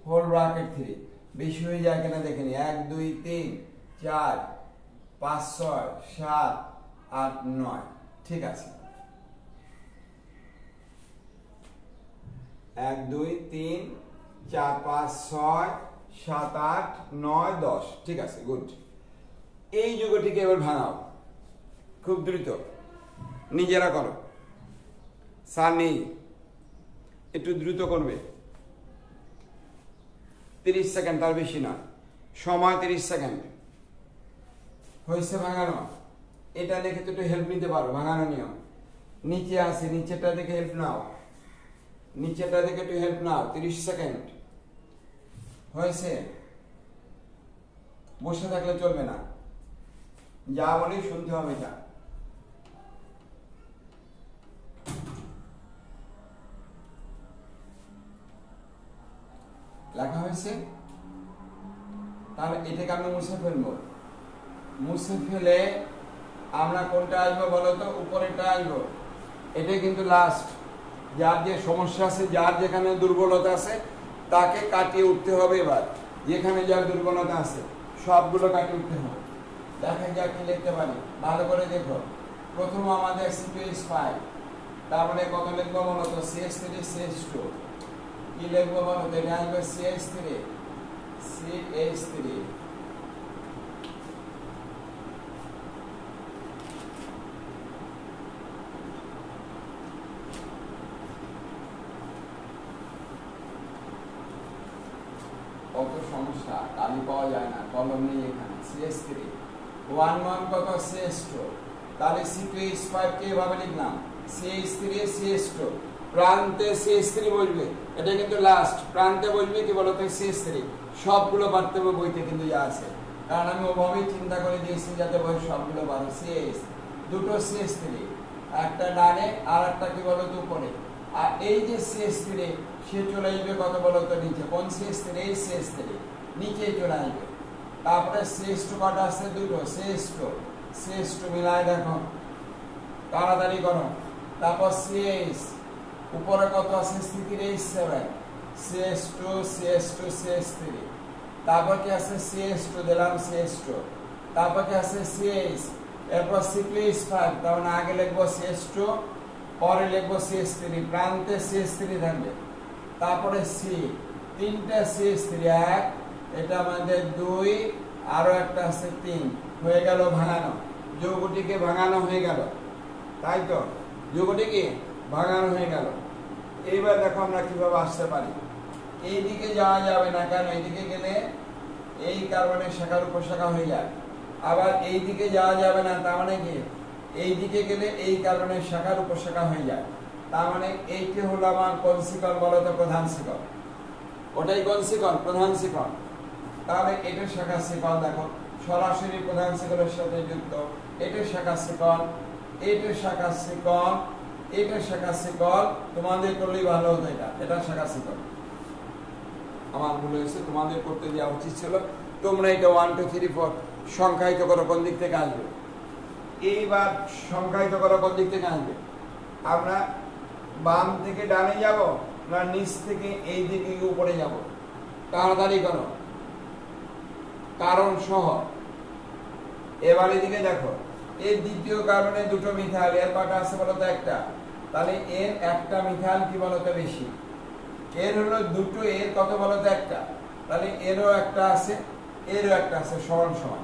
হোল ব্র্যাকেট 3। বেশি হয়ে যায় কিনা দেখে নি। 1 2 3 4 5 6 7 8 9, ঠিক আছে। 1 2 3 4 5 6 7 8 9 10, ঠিক আছে, গুড। এই যৌগটিকে এবার ভাঙাও খুব দ্রুত, নিজেরা করো, স্যার নেই, একটু দ্রুত করবে। 30 সেকেন্ড, তার বেশি না, সময় 30 সেকেন্ড। হয়েছে ভাঙানো? এটা দেখে তো একটু হেল্প নিতে পারো, ভাঙানো নিয়ম। নিচে আছে, নিচেটা দেখে হেল্প নাও, নিচেটা দেখে একটু হেল্প নাও। 30 সেকেন্ড হয়েছে? বসে থাকলে চলবে না, যা বলি শুনতে হবে। এটা লেখা হয়েছে? তাহলে এটাকে আমি মুছে ফেলবো। মুছে ফেলে আমরা কোনটা আসবো বলতো? উপরেটা আসবো। এটাই কিন্তু লাস্ট। যার যে সমস্যা আছে, যার যেখানে দুর্বলতা আছে তাকে কাটিয়ে উঠতে হবে। এবার যেখানে যার দুর্বলতা আছে সবগুলো কাটিয়ে উঠতে হবে। দেখেন যা কি লিখতে পারি, ভালো করে দেখো। প্রথম আমাদের C2H5, তারপরে কত লিখবো বলতো? CH3 CH2, কি লিখবো বলতো? এটা আসবে CH3 CH3, কত সমস্যা, কালি পাওয়া যায় না, কলম নেই এখানে। CH3 1 1 কত? CH2, তাহলে C2H5 কে এভাবে লিখলাম CH3 CH2, প্রান্তে CH3 বসবে। এটা কিন্তু লাস্ট, প্রান্তে বসবে কি বলতো? CH3। সবগুলো পারতে হবে বইতে কিন্তু যা আছে, কারণ আমি ওভাবেই চিন্তা করে দিয়েছি যাতে বই সবগুলো পারো। সিএস দুটো CS3, একটা ডানে আর একটা কি বলতো উপরে। আর এই যে CS3 সে চলে যাবে কত বলতো নিচে। কোন CS3? এই CS3 নিচে চলে আসবে। তারপরে CS2 কটা আছে? দুটো। CS2 মিলায় দেখো, তাড়াতাড়ি করো। তারপর CS উপরে কত আছে? C3H7, CS2, তারপর কি আছে? CS2 দিলাম, CS2। তারপর কি আছে? CS, এরপর C2H5, তার মানে আগে লিখবো CS2, পরে লিখবো CS3, প্রান্তে CS3 থাকবে। তারপরে C, তিনটা CS3, এক, এটা আমাদের 2, আরো একটা আছে 3, হয়ে গেল ভাঙানো। যৌগটিকে ভাঙানো হয়ে গেল, তাই তো? যৌগটিকে ভাঙানো হয়ে গেল। এইবার দেখো আমরা কিভাবে আসতে পারি। এইদিকে যাওয়া যাবে না, কেন? এইদিকে গেলে এই কার্বনের শাখার উপশাখা হয়ে যায়। আবার এইদিকে যাওয়া যাবে না, তার মানে কি? এইদিকে গেলে এই কার্বনের শাখার উপশাখা হয়ে যায়। তার মানে এইটি হলো আমার কোন শিকল বলতো? প্রধান শিকল। ওটাই কোন শিকল? প্রধান শিকল। তাহলে এটার শাখা শিকল দেখো সরাসরি প্রধান শিকলের সাথে যুক্ত। এটার শাখা শিকল, এটার শাখা শিকল, এটার শাখা শিকল। তোমাদের করলেই ভালো হতো। এটা শাখা শিকল। আমার ভুল হয়েছে, তোমাদের করতে দেওয়া উচিত ছিল। তোমরা এটা 1 2 3 4 সংখ্যায়িত করো কোন দিক থেকে আসবে। এইবার সংখ্যায়িত করো কোন দিক থেকে আসবে। আমরা বাম থেকে ডানে যাব না নিচ থেকে এই দিকে উপরে যাব? তাড়াতাড়ি করো, কারণ সহ। এবার এদিকে দেখো, এর দ্বিতীয় কার্বনে দুটো মিথাইল, এর কটা আছে বলতো? একটা। তাহলে এর একটা মিথাইল কি বলতো বেশি। এর হলো দুটো, এর কত বলতো? একটা। তাহলে এরও একটা আছে, এরও একটা আছে, সমান সমান।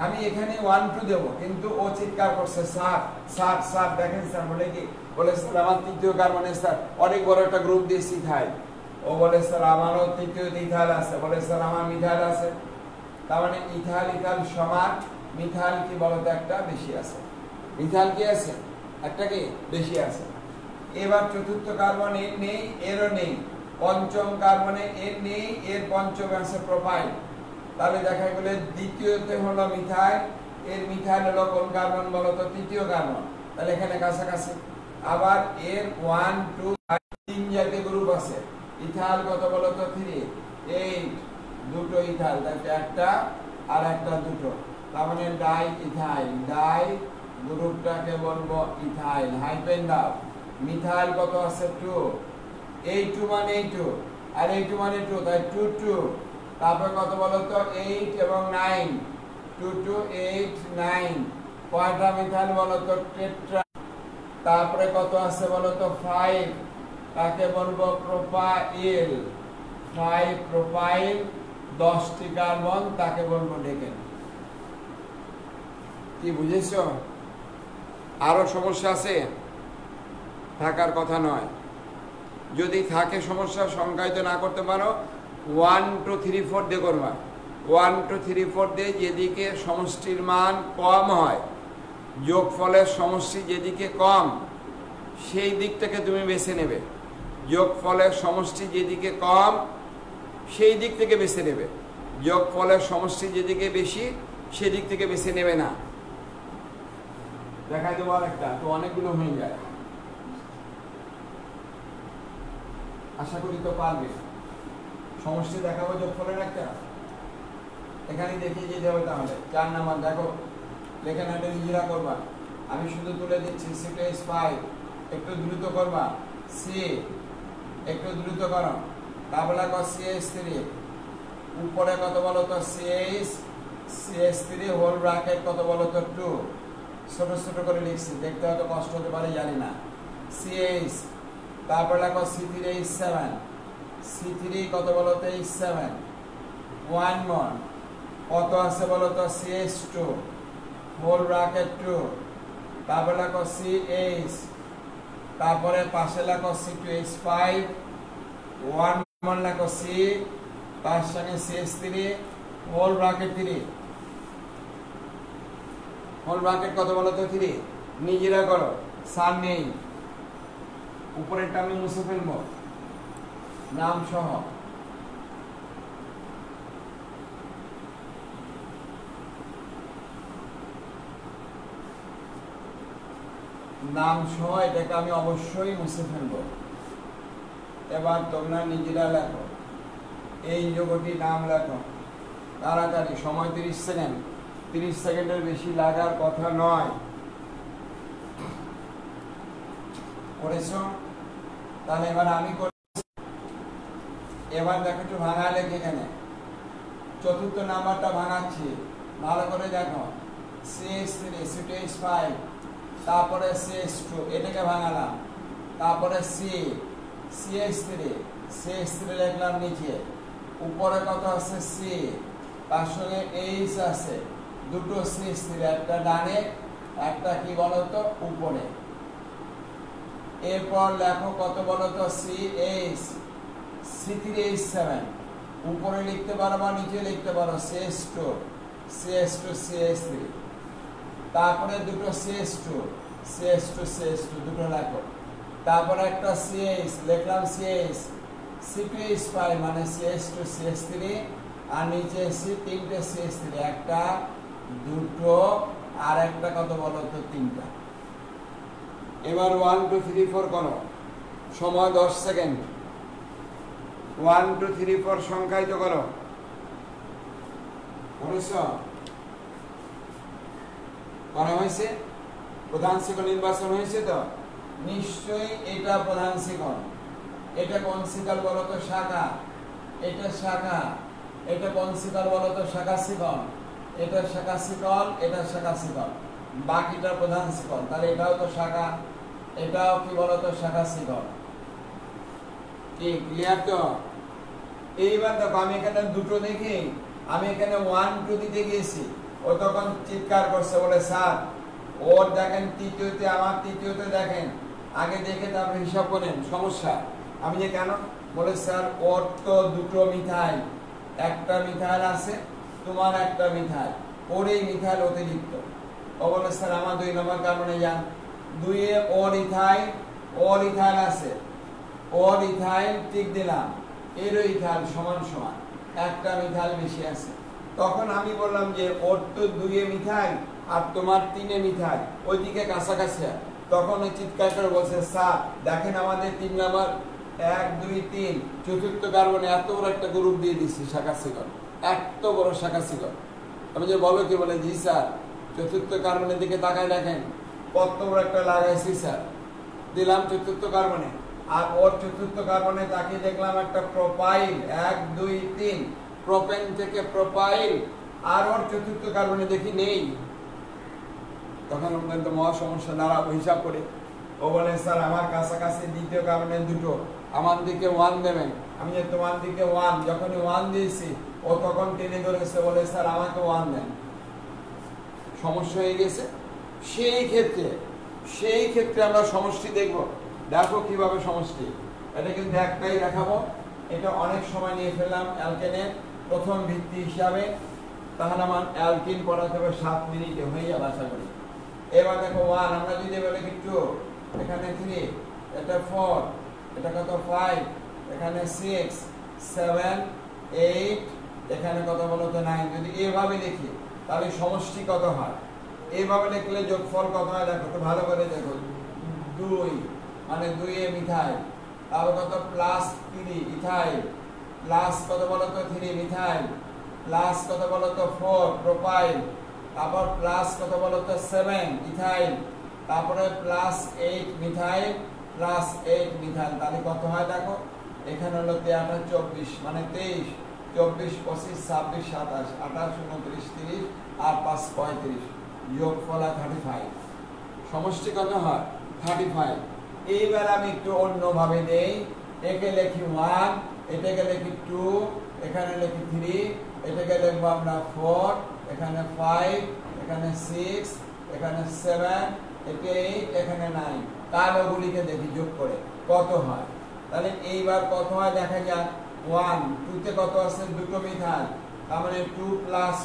আমি এখানে 1 2 দেব, কিন্তু ও চিৎকার করছে স্যার স্যার স্যার। দেখেন স্যার বলে কি? বলে স্যার আমার তৃতীয় কার্বনে স্যার অনেক বড় একটা গ্রুপ দিয়েছি ইথাইল। ও বলে স্যার আমারও তৃতীয় ইথাইল আছে। বলে স্যার আমার মিথাইল আছে। তার মানে ইথাইল সমান, মিথাইল কি বলতো? একটা বেশি আছে। মিথাইল কি আছে? একটা কি বেশি আছে। এবার চতুর্থ কার্বনে এর নেই, এরও নেই। পঞ্চম কার্বনে এর নেই, এর পঞ্চম আছে প্রোপাইল। তাহলে দেখা গেল দ্বিতীয়তে হলো মিথাইল, এর মিথাইল হলো কোন কার্বন বলতো? তৃতীয় কার্বন। তাহলে এখানে কাছাকাছি। আবার এর 1 2 3 জাতীয় গ্রুপ আছে। ইথাইল কত বলতো? 3 8, দুটো ইথাইল, তাহলে একটা আর একটা দুটো। তার মানে ডাই ইথাইল। ডাই গ্রুপটাকে বলবো ইথাইল, হাইফেন দাও। মিথাইল কত আছে? 2, এই 2 মানে এই 2, আর এই 2 মানে 2, তাই 2 2। তারপরে কত বলতো? 8 এবং 9, 2 2 8 9। কয়টা মিথাইল বলতো? টেট্রা। তারপরে কত আছে বলতো? 5, তাকে বলবো প্রোপাইল। 5 প্রোপাইল, 10টি কার্বন, তাকে বলবো ডেকেন। কি বুঝেছো? আরো সমস্যা আছে? থাকার কথা নয়। যদি থাকে সমস্যা, সংখ্যায়িত না করতে পারো, 1 2 3 4 দিয়ে করবা। 1 2 3 4 দিয়ে যেদিকে সমষ্টির মান কম হয়, যোগফলের সমষ্টি যেদিকে কম, সেই দিকটাকে তুমি বেছে নেবে। যোগফলের সমষ্টি যেদিকে কম, সেই দিক থেকে বেছে নেবে। যোগফলের সমষ্টি যেদিকে বেশি, সেদিক থেকে বেছে নেবে না। দেখাই দেবো আর একটা, তো অনেকগুলো হয়ে যায়। আশা করি তো পারবে। সমষ্টি দেখাবো যোগফলের একটা, এখানে দেখিয়ে যেতে হবে। তাহলে 4 নাম্বার দেখো, লেখা নাটে নিজেরা করবা। আমি শুধু তুলে দিচ্ছি। C2H5 একটু দ্রুত করবা। C একটু দ্রুত করো। তারপরে CH3 উপরে কত বলতো? CH3 হোল ব্র্যাকেট কত বলতো? 2। ছোট ছোট করে লিখছি, দেখতে হয়তো কষ্ট হতে পারে, জানি না। CH, তারপরে লেখো C3H7। C3 কত বলতো? H7। 1 more কত আছে বলতো? CH2 whole bracket 2। তারপরে লেখো CH, তারপরে পাশে লেখো C2H5। 1 more লেখো C, তার সঙ্গে CH3 whole bracket 3। Whole bracket কত বলতো? 3। নিজেরা করো, সার নেই। উপরেরটা আমি মুছে ফেলবো নাম সহ। নাম সহ এটাকে আমি অবশ্যই মুছে ফেলব। এবার তোমরা নিজেরা লেখো, এই যৌগটি নাম লেখো তাড়াতাড়ি, সময় 30 সেকেন্ড, 30 সেকেন্ডের বেশি লাগার কথা নয়। করেছ? তাহলে এবার আমি এবার দেখো একটু ভাঙা লেখে এখানে চতুর্থ নাম্বারটা ভাঙাচ্ছি, ভালো করে দেখো। CH3 CH5, তারপরে CH2 এটাকে ভাঙালাম, তারপরে CH3 লিখলাম নিচে, উপরে কত আছে C, তার সঙ্গে H আছে, দুটো CH3, একটা ডানে একটা কি বলতো উপরে। এরপর লেখো কত বলতো CH, C3H7, উপরে লিখতে পারো বা নিচে লিখতে পারো CH2, CH3, তারপরে দুটো CH2 দুটো লেখো, তারপরে একটা CH লিখলাম CH, C2H5 মানে CH2 আর নিচে তিনটে CH3, একটা দুটো আর একটা কত বলতো তিনটা। এবার 1 2 3 4 করো, সময় 10 সেকেন্ড। 1 2 3 4 সংখ্যায়িত করো। করা হয়েছে? প্রধান শিকল নির্বাচন হয়েছে তো নিশ্চয়ই এটা প্রধান শিকল। এটা কোন শিকল বলতো? শাখা। এটা শাখা। এটা কোন শিকল বলতো? শাখা শিকল। এটা শাখা শিকল, এটা শাখা শিকল, বাকিটা প্রধান শিকল। তাহলে এটাও তো শাখা, এটাও কি বলতো? শাখা শিকল। কি ক্লিয়ার তো? এইবার দেখো আমি এখানে দুটো দেখি, আমি এখানে 1 2 দিতে গেছি, ও তখন চিৎকার করছে, বলে স্যার ওর দেখেন তৃতীয়তে, আমার তৃতীয়তে দেখেন, আগে দেখে তারপরে হিসাব করেন। সমস্যা আমি যে কেন, বলে স্যার ওর তো দুটো মিথাইল, একটা মিথাইল আছে, তোমার একটা মিথাইল, ওর এই মিথাইল অতিরিক্ত। ও বলে স্যার আমার 2 নম্বর কার্বনে যান, 2-এ ওর ইথাইল আছে, ওর ইথাইল টিক দিলাম, এরও ইথাইল সমান সমান, একটা মিথাইল বেশি আছে। তখন আমি বললাম যে ওর তো 2-এ মিথাইল আর তোমার 3-এ মিথাইল, ওইদিকে কাছাকাছি। তখন ওই চিৎকার করে বলছে স্যার দেখেন আমাদের 3 নাম্বার 1 2 3 চতুর্থ কার্বনে এত বড় একটা গ্রুপ দিয়ে দিচ্ছি, শাখা শিকল, এত বড় শাখা শিকল। আমি যে বলো কি, বলে জি স্যার চতুর্থ কার্বনের দিকে তাকায় দেখেন কত বড় একটা লাগাইছি স্যার, দিলাম চতুর্থ কার্বনে। আর ওর চতুর্থ কার্বনে তাকিয়ে দেখলাম একটা প্রোপাইল, 1 2 3 প্রোপেন থেকে প্রোপাইল, আর ওর চতুর্থ কার্বনে দেখি নেই। তখন তো মহা সমস্যা, দাঁড়াবো হিসাব করে। ও বলে স্যার আমার কাছাকাছি দ্বিতীয় কার্বনে দুটো, আমার দিকে 1 দেবেন। আমি যে তোমার দিকে 1, যখনই 1 দিয়েছি ও তখন টেনে ধরেছে, বলে স্যার আমাকে 1 দেন। সমস্যা হয়ে গেছে। সেই ক্ষেত্রে আমরা সমষ্টি দেখব। দেখো কিভাবে সমষ্টি, এটা কিন্তু একটাই দেখাবো, এটা অনেক সময় নিয়ে ফেললাম অ্যালকেনের প্রথম ভিত্তি হিসাবে। তাহলে আমার অ্যালকিন পড়াতে হবে 7 মিনিটে হয়ে যাবে আশা করি। এবার দেখো 1, আমরা যদি বলে কি 2, এখানে 3, এটা 4, এটা কত 5, এখানে 6 7 8, এখানে কত বলতো 9। যদি এভাবে লিখি তাহলে সমষ্টি কত হয়? এইভাবে লিখলে যোগফল কত হয় দেখো তো ভালো করে দেখো। 2 মানে 2-এ মিথাইল, তারপর কত +3 ইথাইল, প্লাস কত বলতো 3 মিথাইল, প্লাস কত বলতো 4 প্রোপাইল, তারপর প্লাস কত বলতো 7 ইথাইল, তারপরে +8 মিথাইল, +8 মিথাইল। তাহলে কত হয় দেখো, এখানে হলো 13 24 মানে 23, 24 25 26 27 28 29 30 আর 5 35, যোগফল 35। সমষ্টি কত হয়? 35। এইবার আমি একটু অন্যভাবে দেই, একে লিখি 1, এটাকে লিখি 2, এখানে লিখি 3, এটাকে লিখবো আমরা 4, এখানে 5, এখানে 6, এখানে 7, একে 8, এখানে 9। কালোগুলিকে দেখি যোগ করে কত হয়। তাহলে এইবার কত হয় দেখা যাক। 1 2-তে কত আছে? দুটো মিথাইল, তার মানে 2 +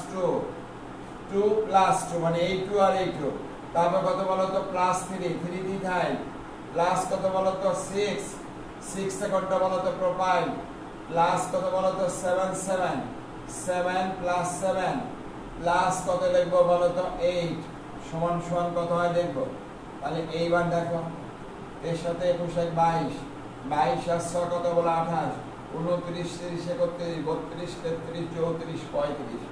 2 মানে এই 2 আর এই 2। তারপর কত বলতো +3 মিথাইল, প্লাস কত বলতো 6 সেকেন্ডটা বলতো প্রোপাইল, প্লাস কত বলতো 7 7 + 7 প্লাস কত লিখবো বলতো 8 সমান সমান কত হয় দেখবো। তাহলে এইবার দেখো এর সাথে 21 এক 22, 22 আর 6 কত বলো 28, 29 30 31 32 33 34 35,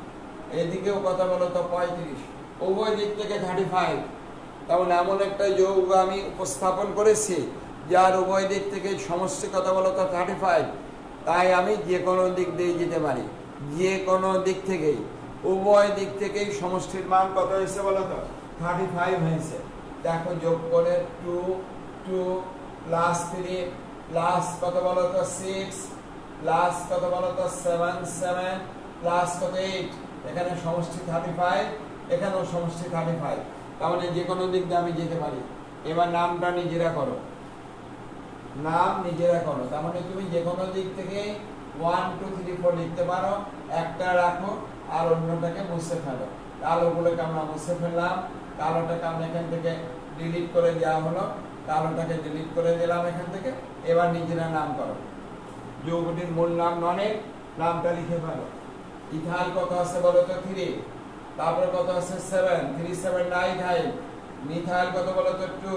এদিকেও কত বলো তো 35, উভয় দিক থেকে 35। তাহলে এমন একটা যৌগ আমি উপস্থাপন করেছি যার উভয় দিক থেকে সমষ্টি কত বলো তো 35, তাই আমি যে কোনো দিক দিয়ে যেতে পারি, যে কোনো দিক থেকেই, উভয় দিক থেকেই সমষ্টির মান কত হয়েছে বলো তো 35 হয়েছে। দেখো যোগ করে 2 2 প্লাস 3 প্লাস কত বলো তো 6 প্লাস কত বলো তো 7 7 প্লাস কত 8, এখানে সমষ্টি 35, এখানেও সমষ্টি 35, তার মানে যে কোনো দিক দিয়ে আমি যেতে পারি। এবার নামটা নিজেরা করো, নাম নিজেরা করো। তার মানে তুমি যে কোনো দিক থেকে 1 2 3 4 লিখতে পারো, একটা রাখো আর অন্যটাকে মুছে ফেলো। কালোগুলোকে আমরা মুছে ফেললাম, কালোটাকে আমরা এখান থেকে ডিলিট করে দেওয়া হলো, কালোটাকে ডিলিট করে দিলাম এখান থেকে। এবার নিজেরা নাম করো। যৌগটির মূল নাম ননের, নামটা লিখে ফেলো। ইথাইল কত আছে বলো তো 3, তারপরে কত আছে 7 3 7 9 ইথাইল। মিথাইল কত বলো তো 2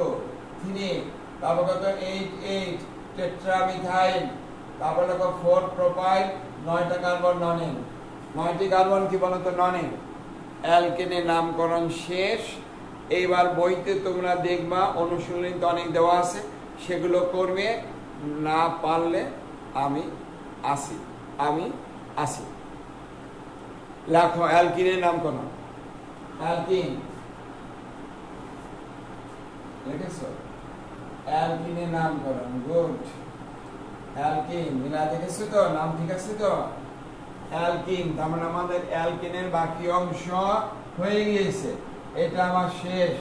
3, তারপর কত 8 8 টেট্রামিথাইল, তারপর দেখো 4 প্রোপাইল, 9টা কার্বন ননের। 9টি কার্বন কি বলো তো ননের। অ্যালকেনের নামকরণ শেষ। এইবার বইতে তোমরা দেখবা অনুশীলনীতে অনেক দেওয়া আছে, সেগুলো করবে। না পারলে আমি আসি। লেখো অ্যালকিনের নামকরণ। অ্যালকিন লিখেছো? অ্যালকিনের নামকরণ, গুড। অ্যালকিন মিলা দেখেছো তো, নাম ঠিক আছে তো? অ্যালকিন, তার মানে আমাদের অ্যালকিনের বাকি অংশ হয়ে গিয়েছে, এটা আমার শেষ।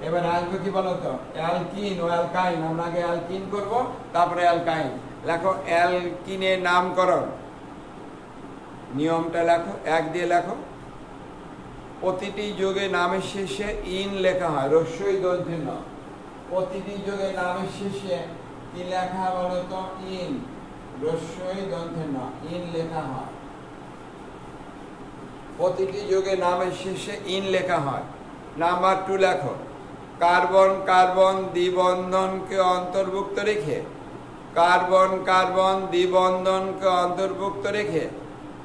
এবার আসবে কি বলতো অ্যালকিন ও অ্যালকাইন। আমরা আগে অ্যালকিন করব, তারপরে অ্যালকাইন। লেখো অ্যালকিনের নামকরণ, নিয়মটা লেখো, 1 দিয়ে লেখো। প্রতিটি যোগে নামের শেষে ইন লেখা হয়, রস্যই দন্তে ন। প্রতিটি যোগে নামের শেষে কি লেখা বলতো ইন, রস্যই দন্তে ন, ইন লেখা হয়। প্রতিটি যোগে নামের শেষে ইন লেখা হয়। নাম্বার 2 লেখো, কার্বন কার্বন দ্বিবন্ধনকে অন্তর্ভুক্ত রেখে, কার্বন কার্বন দ্বিবন্ধনকে অন্তর্ভুক্ত রেখে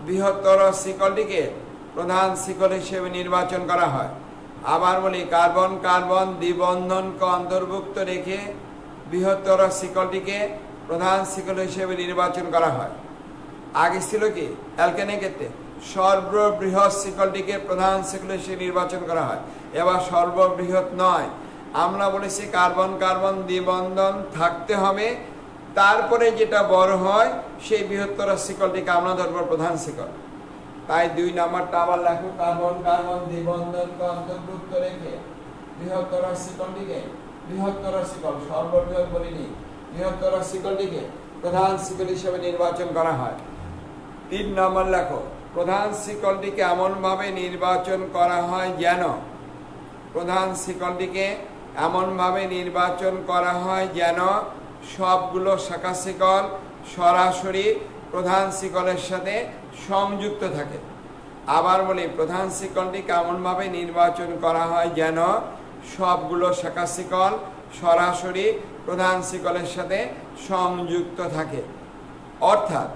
বৃহত্তর শিকলটিকে প্রধান শিকল হিসেবে নির্বাচন করা হয়। আবার বলি, কার্বন কার্বন দ্বিবন্ধনকে অন্তর্ভুক্ত রেখে বৃহত্তর শিকলটিকে প্রধান শিকল হিসেবে নির্বাচন করা হয়। আগে ছিল কি অ্যালকেনের ক্ষেত্রে সর্ববৃহৎ শিকলটিকে প্রধান শিকল হিসেবে নির্বাচন করা হয়, এবার সর্ববৃহৎ নয়। আমরা বলেছি কার্বন কার্বন দ্বিবন্ধন থাকতে হবে, তারপরে যেটা বড় হয় সেই বৃহত্তর শিকলটিকে আমরা ধরবো প্রধান শিকল। তাই 2 নাম্বারটা আবার লেখো, কার্বন কার্বন দ্বিবন্ধনকে অন্তর্ভুক্ত রেখে বৃহত্তর শিকলটিকে, বৃহত্তর শিকল সর্ববৃহৎ বলিনি, বৃহত্তর শিকলটিকে প্রধান শিকল হিসেবে নির্বাচন করা হয়। 3 নম্বর লেখো, প্রধান শিকলটিকে এমনভাবে নির্বাচন করা হয় যেন, প্রধান শিকলটিকে এমনভাবে নির্বাচন করা হয় যেন সবগুলো শাখা শিকল সরাসরি প্রধান শিকলের সাথে সংযুক্ত থাকে। আবার বলি, প্রধান শিকলটিকে এমনভাবে নির্বাচন করা হয় যেন সবগুলো শাখা শিকল সরাসরি প্রধান শিকলের সাথে সংযুক্ত থাকে। অর্থাৎ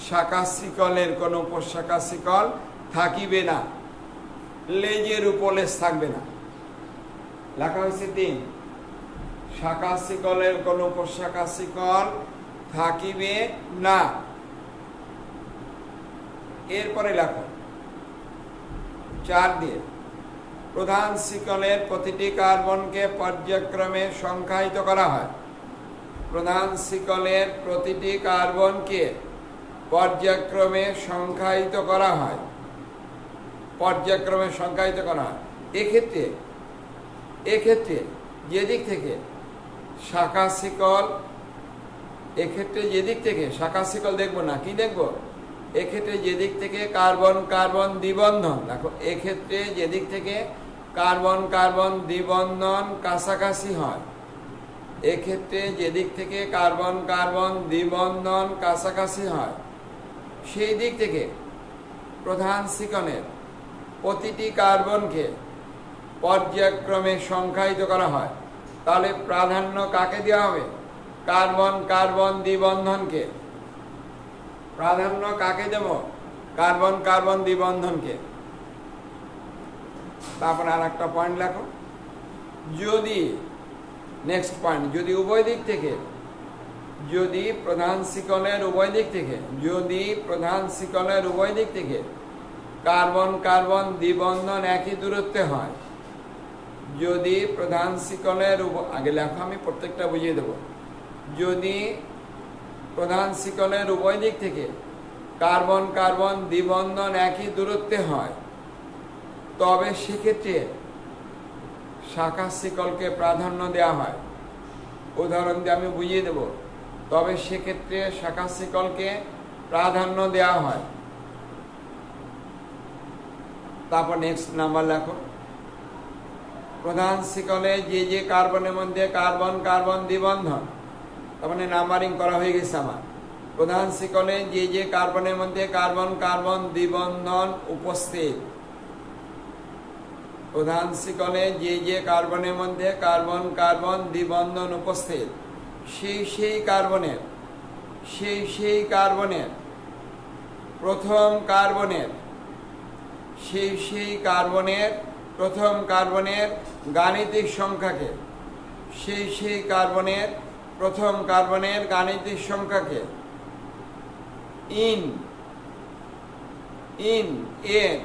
শাখা শিকলের কোনো উপশাখা শিকল থাকিবে না, লেজের উপর লেজ থাকবে না। লেখা হয়েছে 3, শাখা শিকলের কোনো উপশাখা শিকল থাকিবে না। এরপরে লেখো 4 দিয়ে, প্রধান শিকলের প্রতিটি কার্বনকে পর্যায়ক্রমে সংখ্যায়িত করা হয়। প্রধান শিকলের প্রতিটি কার্বনকে পর্যায়ক্রমে সংখ্যায়িত করা হয়, পর্যায়ক্রমে সংখ্যায়িত করা হয়। এক্ষেত্রে যেদিক থেকে শাখা শিকল, এক্ষেত্রে যেদিক থেকে শাখা শিকল দেখবো না, কি দেখবো? এক্ষেত্রে যেদিক থেকে কার্বন কার্বন দ্বিবন্ধন, দেখো এক্ষেত্রে যেদিক থেকে কার্বন কার্বন দ্বিবন্ধন কাছাকাছি হয়, এক্ষেত্রে যেদিক থেকে কার্বন কার্বন দ্বিবন্ধন কাছাকাছি হয়, সেই দিক থেকে প্রধান শিকলের প্রতিটি কার্বনকে পর্যায়ক্রমে সংখ্যায়িত করা হয়। তাহলে প্রাধান্য কাকে দেওয়া হবে? কার্বন কার্বন দ্বিবন্ধনকে। প্রাধান্য কাকে দেব? Carbon carbon দ্বিবন্ধনকে। তারপর আর একটা পয়েন্ট লেখো, যদি নেক্সট পয়েন্ট, যদি উভয় দিক থেকে, যদি প্রধান শিকলের উভয় দিক থেকে, যদি প্রধান শিকলের উভয় দিক থেকে কার্বন কার্বন দ্বিবন্ধন একই দূরত্বে হয়, যদি প্রধান শিকলের আগে লেখো, আমি প্রত্যেকটা বুঝিয়ে দেব। যদি প্রধান শিকলের উভয় দিক থেকে কার্বন কার্বন দ্বিবন্ধন একই দূরত্বে হয়, তবে সেক্ষেত্রে শাখা শিকলকে প্রাধান্য দেওয়া হয়। উদাহরণ দিয়ে আমি বুঝিয়ে দেব। তবে সেক্ষেত্রে শাখা শিকলকে প্রাধান্য দেওয়া হয়। তারপর নেক্সট নাম্বার লেখো, প্রধান শিকলে যে যে কার্বনের মধ্যে কার্বন কার্বন দ্বিবন্ধন, তার মানে নাম্বারিং করা হয়ে গেছে আমার। প্রধান শিকলে যে যে কার্বনের মধ্যে কার্বন কার্বন দ্বিবন্ধন উপস্থিত, প্রধান শিকলে যে যে কার্বনের মধ্যে কার্বন কার্বন দ্বিবন্ধন উপস্থিত, সেই কার্বনের প্রথম কার্বনের প্রথম কার্বনের গাণিতিক সংখ্যাকে, সেই কার্বনের প্রথম কার্বনের গাণিতিক সংখ্যাকে ইন এর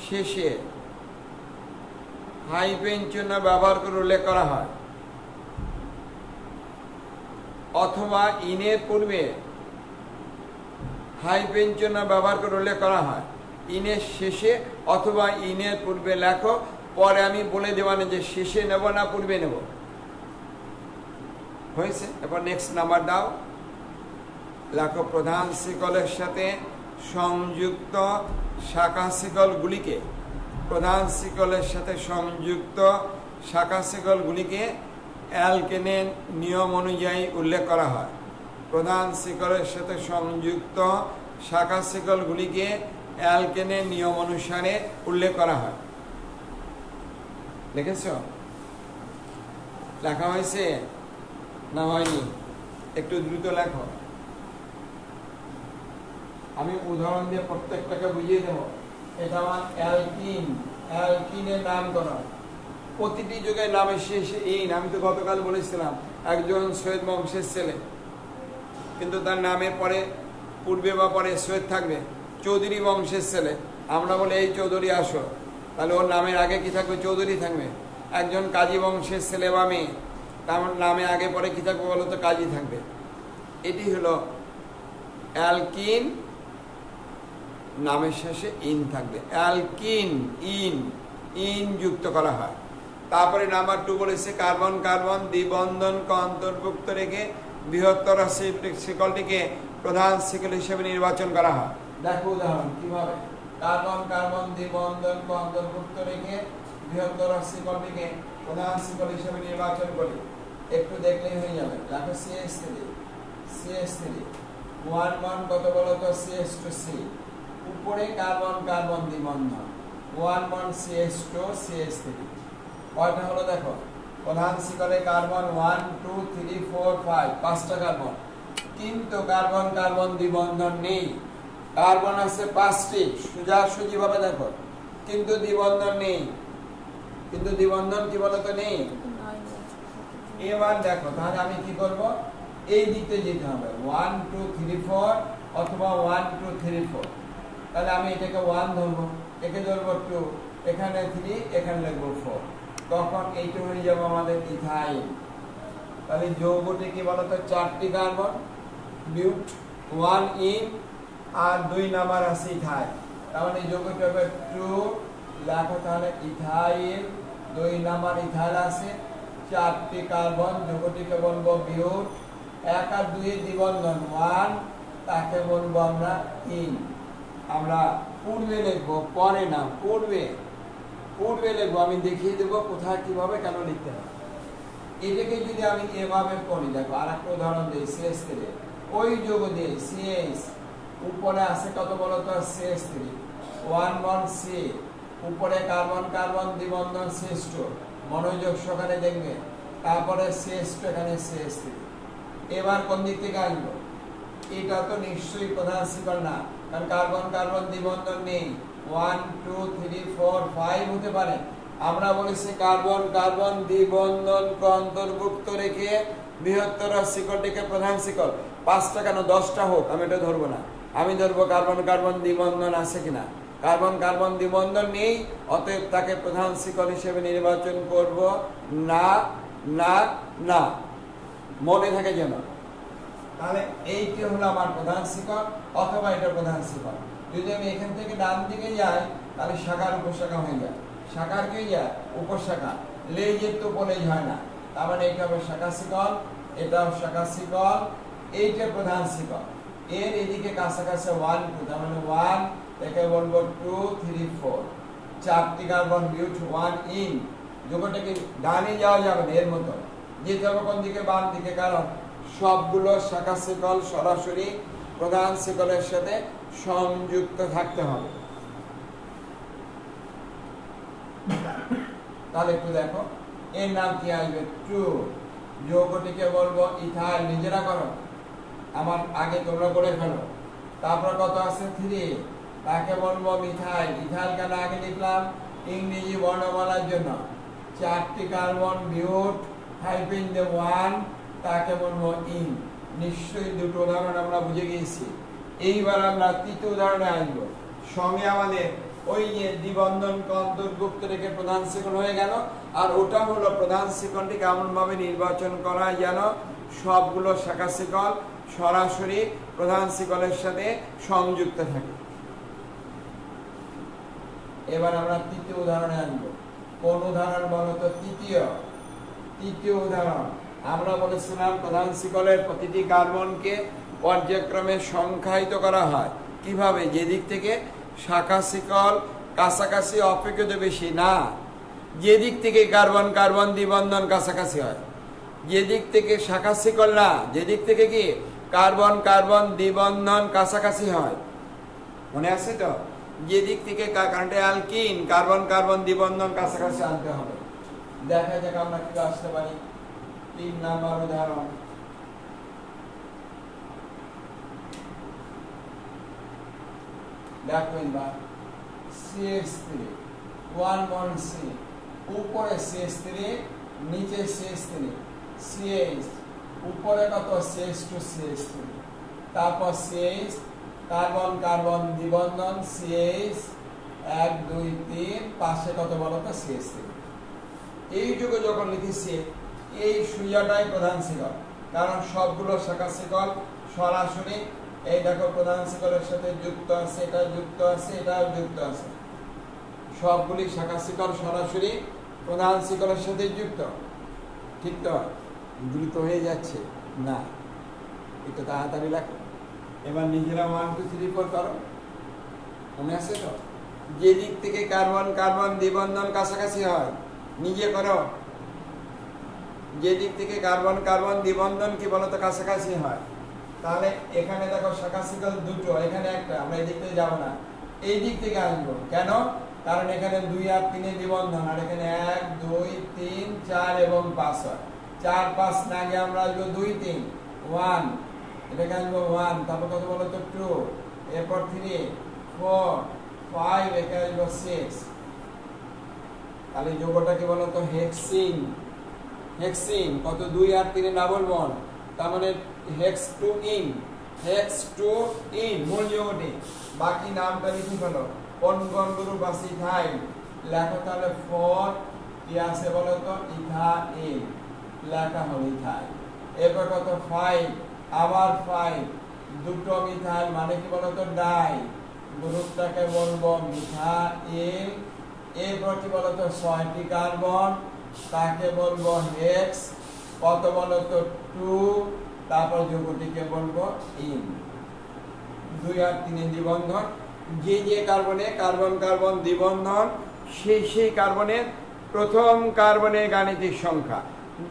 শেষে হাইফেন চিহ্ন ব্যবহার করে উল্লেখ করা হয়, অথবা ইনের পূর্বে হাইফেন চিহ্ন ব্যবহার করে উল্লেখ করা হয়। ইনের শেষে অথবা ইনের পূর্বে লেখো, পরে আমি বলে দেবানি যে শেষে নেব না পূর্বে নেব। হয়েছে? এরপর নেক্সট নাম্বার দাও, লেখো প্রধান শিকলের সাথে সংযুক্ত শাখা শিকলগুলিকে, প্রধান শিকলের সাথে সংযুক্ত শাখা শিকলগুলিকে অ্যালকেনের নিয়ম অনুযায়ী উল্লেখ করা হয়। প্রধান শিকলের সাথে সংযুক্ত শাখা শিকলগুলিকে অ্যালকেনের নিয়ম অনুসারে উল্লেখ করা হয়। লিখেছ? লেখা হয়েছে না হয়নি? একটু দ্রুত লেখো, আমি উদাহরণ দিয়ে প্রত্যেকটাকে বুঝিয়ে দেব। এটা আমার অ্যালকিন, অ্যালকিনের নামকরণ। প্রতিটি যুগের নামের শেষে ইন। আমি তো গতকাল বলেছিলাম একজন সৈয়দ বংশের ছেলে, কিন্তু তার নামের পরে পূর্বে বা পরে সৈয়দ থাকবে। চৌধুরী বংশের ছেলে, আমরা বলে এই চৌধুরী আসো, তাহলে ওর নামের আগে কি থাকবে? চৌধুরী থাকবে। একজন কাজী বংশের ছেলে বা মেয়ে, তার নামে আগে পরে কি থাকবে বলো তো? কাজী থাকবে। এটি হলো অ্যালকিন, নামের শেষে ইন থাকবে। অ্যালকিন ইন যুক্ত করা হয়। তারপরে নাম্বার 2 বলেছে কার্বন কার্বন দ্বিবন্ধনকে অন্তর্ভুক্ত রেখে বৃহত্তর শিকলটিকে প্রধান শিকল হিসেবে নির্বাচন করা হয়। দেখো উদাহরণ কিভাবে কার্বন কার্বন দ্বিবন্ধনকে অন্তর্ভুক্ত রেখে বৃহত্তর শিকলটিকে প্রধান শিকল হিসেবে নির্বাচন করি। একটু দেখলেই হয়ে যাবে। দেখো CH3 1 কত বলো তো? CH2C, উপরে কার্বন কার্বন দ্বিবন্ধন 1 CH2 CH3। কয়টা হলো দেখো? প্রধান শিকলে কার্বন 1 2 3 4 5, 5টা কার্বন, কিন্তু কার্বন কার্বন দ্বিবন্ধন নেই। কার্বন আছে 5টি, সোজাসুজি ভাবে দেখো, কিন্তু দ্বিবন্ধন নেই। কিন্তু দ্বিবন্ধন কি বলতো? নেই। এবার দেখো, তাহলে আমি কি করব? এই দিকে যেতে হবে, 1 2 3 4 অথবা 1 2 3 4। তাহলে আমি এটাকে 1 ধরবো, একে ধরবো 2, এখানে 3, এখানে লিখবো 4। তখন এইটা হয়ে যাবে আমাদের ইথাইল। তাহলে যৌগটি কি বলতো? 4টি কার্বন, বিউট 1 ইন, আর 2 নাম্বার আছে ইথাইল। তার মানে যৌগটি হবে 2। লেখো তাহলে ইথাইল, 2 নাম্বার ইথাইল আছে, 4টি কার্বন, যৌগটিকে বলবো বিউট। 1 আর 2 এর দ্বিবন্ধন 1, তাকে বলবো আমরা ইন। আমরা পূর্বে লিখবো, পরে না, পূর্বে লিখবো। আমি দেখিয়ে দেবো কোথায় কিভাবে কেন লিখতে হবে। এটাকে যদি আমি এভাবে পড়ি, দেখো আর একটা উদাহরণ দিই। CH3, ওই যোগ দিই CH, উপরে আছে কত বলো তো? CH3 1 C, উপরে কার্বন কার্বন দ্বিবন্ধন CH2 মনোযোগ সহকারে দেখবে, তারপরে CH2 এখানে CH3। এবার কোন দিক থেকে আসবো? এটা তো নিশ্চয়ই প্রধান শিকল না, কারণ কার্বন কার্বন দ্বিবন্ধন নেই। 1 2 3 4 5 হতে পারে। আমরা বলেছি কার্বন কার্বন দ্বিবন্ধনকে অন্তর্ভুক্ত রেখে বৃহত্তর শিকলটিকে প্রধান শিকল। 5টা কেন 10টা হোক, আমি এটা ধরবো না। আমি ধরবো কার্বন কার্বন দ্বিবন্ধন আছে কিনা। কার্বন কার্বন দ্বিবন্ধন নেই, অতএব তাকে প্রধান শিকল হিসেবে নির্বাচন করব না না না। মনে থাকে যেন। তাহলে এইটি হলো আমার প্রধান শিকল, অথবা এটা প্রধান শিকল। যদি আমি এখান থেকে ডান দিকে যাই, তাহলে শাখার উপশাখা হয়ে যায়। শাখার কি যায়? উপশাখা। লেজের তো কলেজ হয় না, তার মানে এটা হবে শাখা শিকল, এটাও শাখা শিকল, এইটা প্রধান শিকল। এর এদিকে কাছাকাছি 1 2, তার মানে 1, একে বলবো 2 3 4। 4টি কার্বন বিউট 1 ইন। যুগটাকে ডানে যাওয়া যাবে না, এর মতো যেতে হবে কোন দিকে? বাম দিকে, কারণ সবগুলো শাখা শিকল সরাসরি প্রধান শিকলের সাথে সংযুক্ত থাকতে হবে। তাহলে একটু দেখো, এর নাম কি আসবে? 2। যৌগটিকে বলবো ইথাইল। নিজেরা করো, আমার আগে তোমরা করে ফেলো। তারপর কত আছে? 3। তাকে বলবো মিথাইল। ইথাইল কেন আগে লিখলাম? ইংরেজি বর্ণমালার জন্য। 4টি কার্বন বিউট হাইফেন দিয়ে 1, তাকে বলবো ইন। নিশ্চয়ই দুটো উদাহরণ আমরা বুঝে গিয়েছি। এইবার আমরা তৃতীয় উদাহরণে আসবো। সঙ্গে আমাদের ওই যে দ্বিবন্ধনকে অন্তর্ভুক্ত রেখে প্রধান শিকল হয়ে গেল, আর ওটা হলো প্রধান শিকলটি কেমন ভাবে নির্বাচন করা যেন সবগুলো শাখা শিকল সরাসরি প্রধান শিকলের সাথে সংযুক্ত থাকে। এবার আমরা তৃতীয় উদাহরণে আনবো। কোন উদাহরণ বলো তো? তৃতীয় উদাহরণ। আমরা বলেছিলাম প্রধান শিকলের প্রতিটি কার্বনকে পর্যায়ক্রমে সংখ্যায়িত করা হয়। কিভাবে? যে দিক থেকে শাখা শিকল কাছাকাছি অপেক্ষিত বেশি না, যে দিক থেকে কার্বন কার্বন দ্বিবন্ধন কাছাকাছি হয়। যে দিক থেকে শাখা শিকল না, যে দিক থেকে কি কার্বন কার্বন দ্বিবন্ধন কাছাকাছি হয়। মনে আছে তো? যে দিক থেকে কারণটা অ্যালকিন, কার্বন কার্বন দ্বিবন্ধন কাছাকাছি আনতে হবে। দেখা যাক আমরা কি আসতে পারি। 3 নাম্বার উদাহরণ। দেখো এবার CH3 1 1 C, উপরে CH3 নিচে CH3 CH, উপরে কত? CH2 CH3, তারপর CH কার্বন কার্বন দ্বিবন্ধন CH 1 2 3, পাশে কত বলো তো? CH3। এইটুকু যখন লিখেছি, এই সুজাটাই প্রধান শিকল, কারণ সবগুলো শাখা শিকল সরাসরি এই দেখো প্রধান শিকলের সাথে যুক্ত আছে, এটা যুক্ত আছে, এটাও যুক্ত আছে। সবগুলি শাখা শিকল সরাসরি প্রধান শিকলের সাথে যুক্ত। ঠিক তো? দ্রুত হয়ে যাচ্ছে না, একটু তাড়াতাড়ি লেখো। এবার নিজেরা 1 2 3 4 করো। মনে আছে তো? যে দিক থেকে কার্বন কার্বন দ্বিবন্ধন কাছাকাছি হয়, নিজে করো। যে দিক থেকে কার্বন কার্বন দ্বিবন্ধন কি বলতো কাছাকাছি হয়, তাহলে এখানে দেখো শাখা শিকল দুটো, এখানে একটা। আমরা এই দিক থেকে যাবো না, এই দিক থেকে আসবো। কেন? কারণ এখানে 2 আর 3 দ্বিবন্ধন, আর এখানে 1 2 3 4 এবং 5 হয়। 4 5 না গিয়ে আমরা আসবো 2 3 1, এটাকে আসবো 1, তারপর কত বলো তো 2, এরপর 3 4 5, এখানে আসবো 6। তাহলে যৌগটা কি বলতো? হেক্সিন। হেক্সিন কত? 2 আর 3 ডাবল বন্ড, তার মানে হেক্স 2 ইন, হেক্স 2 ইন মূল যৌগটি। বাকি নামটা লিখে ফেলো। কোন কোন গ্রুপ আছে? ইথাইল। লেখো তাহলে 4 কি আছে বলো তো? ইথাইল। লেখা হলো ইথাইল। এরপর কত? 5, আবার 5, দুটো মিথাইল, মানে কি বলো তো? ডাই। গ্রুপটাকে বলবো মিথাইল। এরপর কি বলো তো? 6টি কার্বন, তাকে বলবো হেক্স। কত বলো তো? 2, তারপর যৌগটিকে বলবো ইন। 2 আর 3 দ্বিবন্ধন, যে যে কার্বনে কার্বন কার্বন দ্বিবন্ধন, সেই কার্বনের প্রথম কার্বনের গাণিতিক সংখ্যা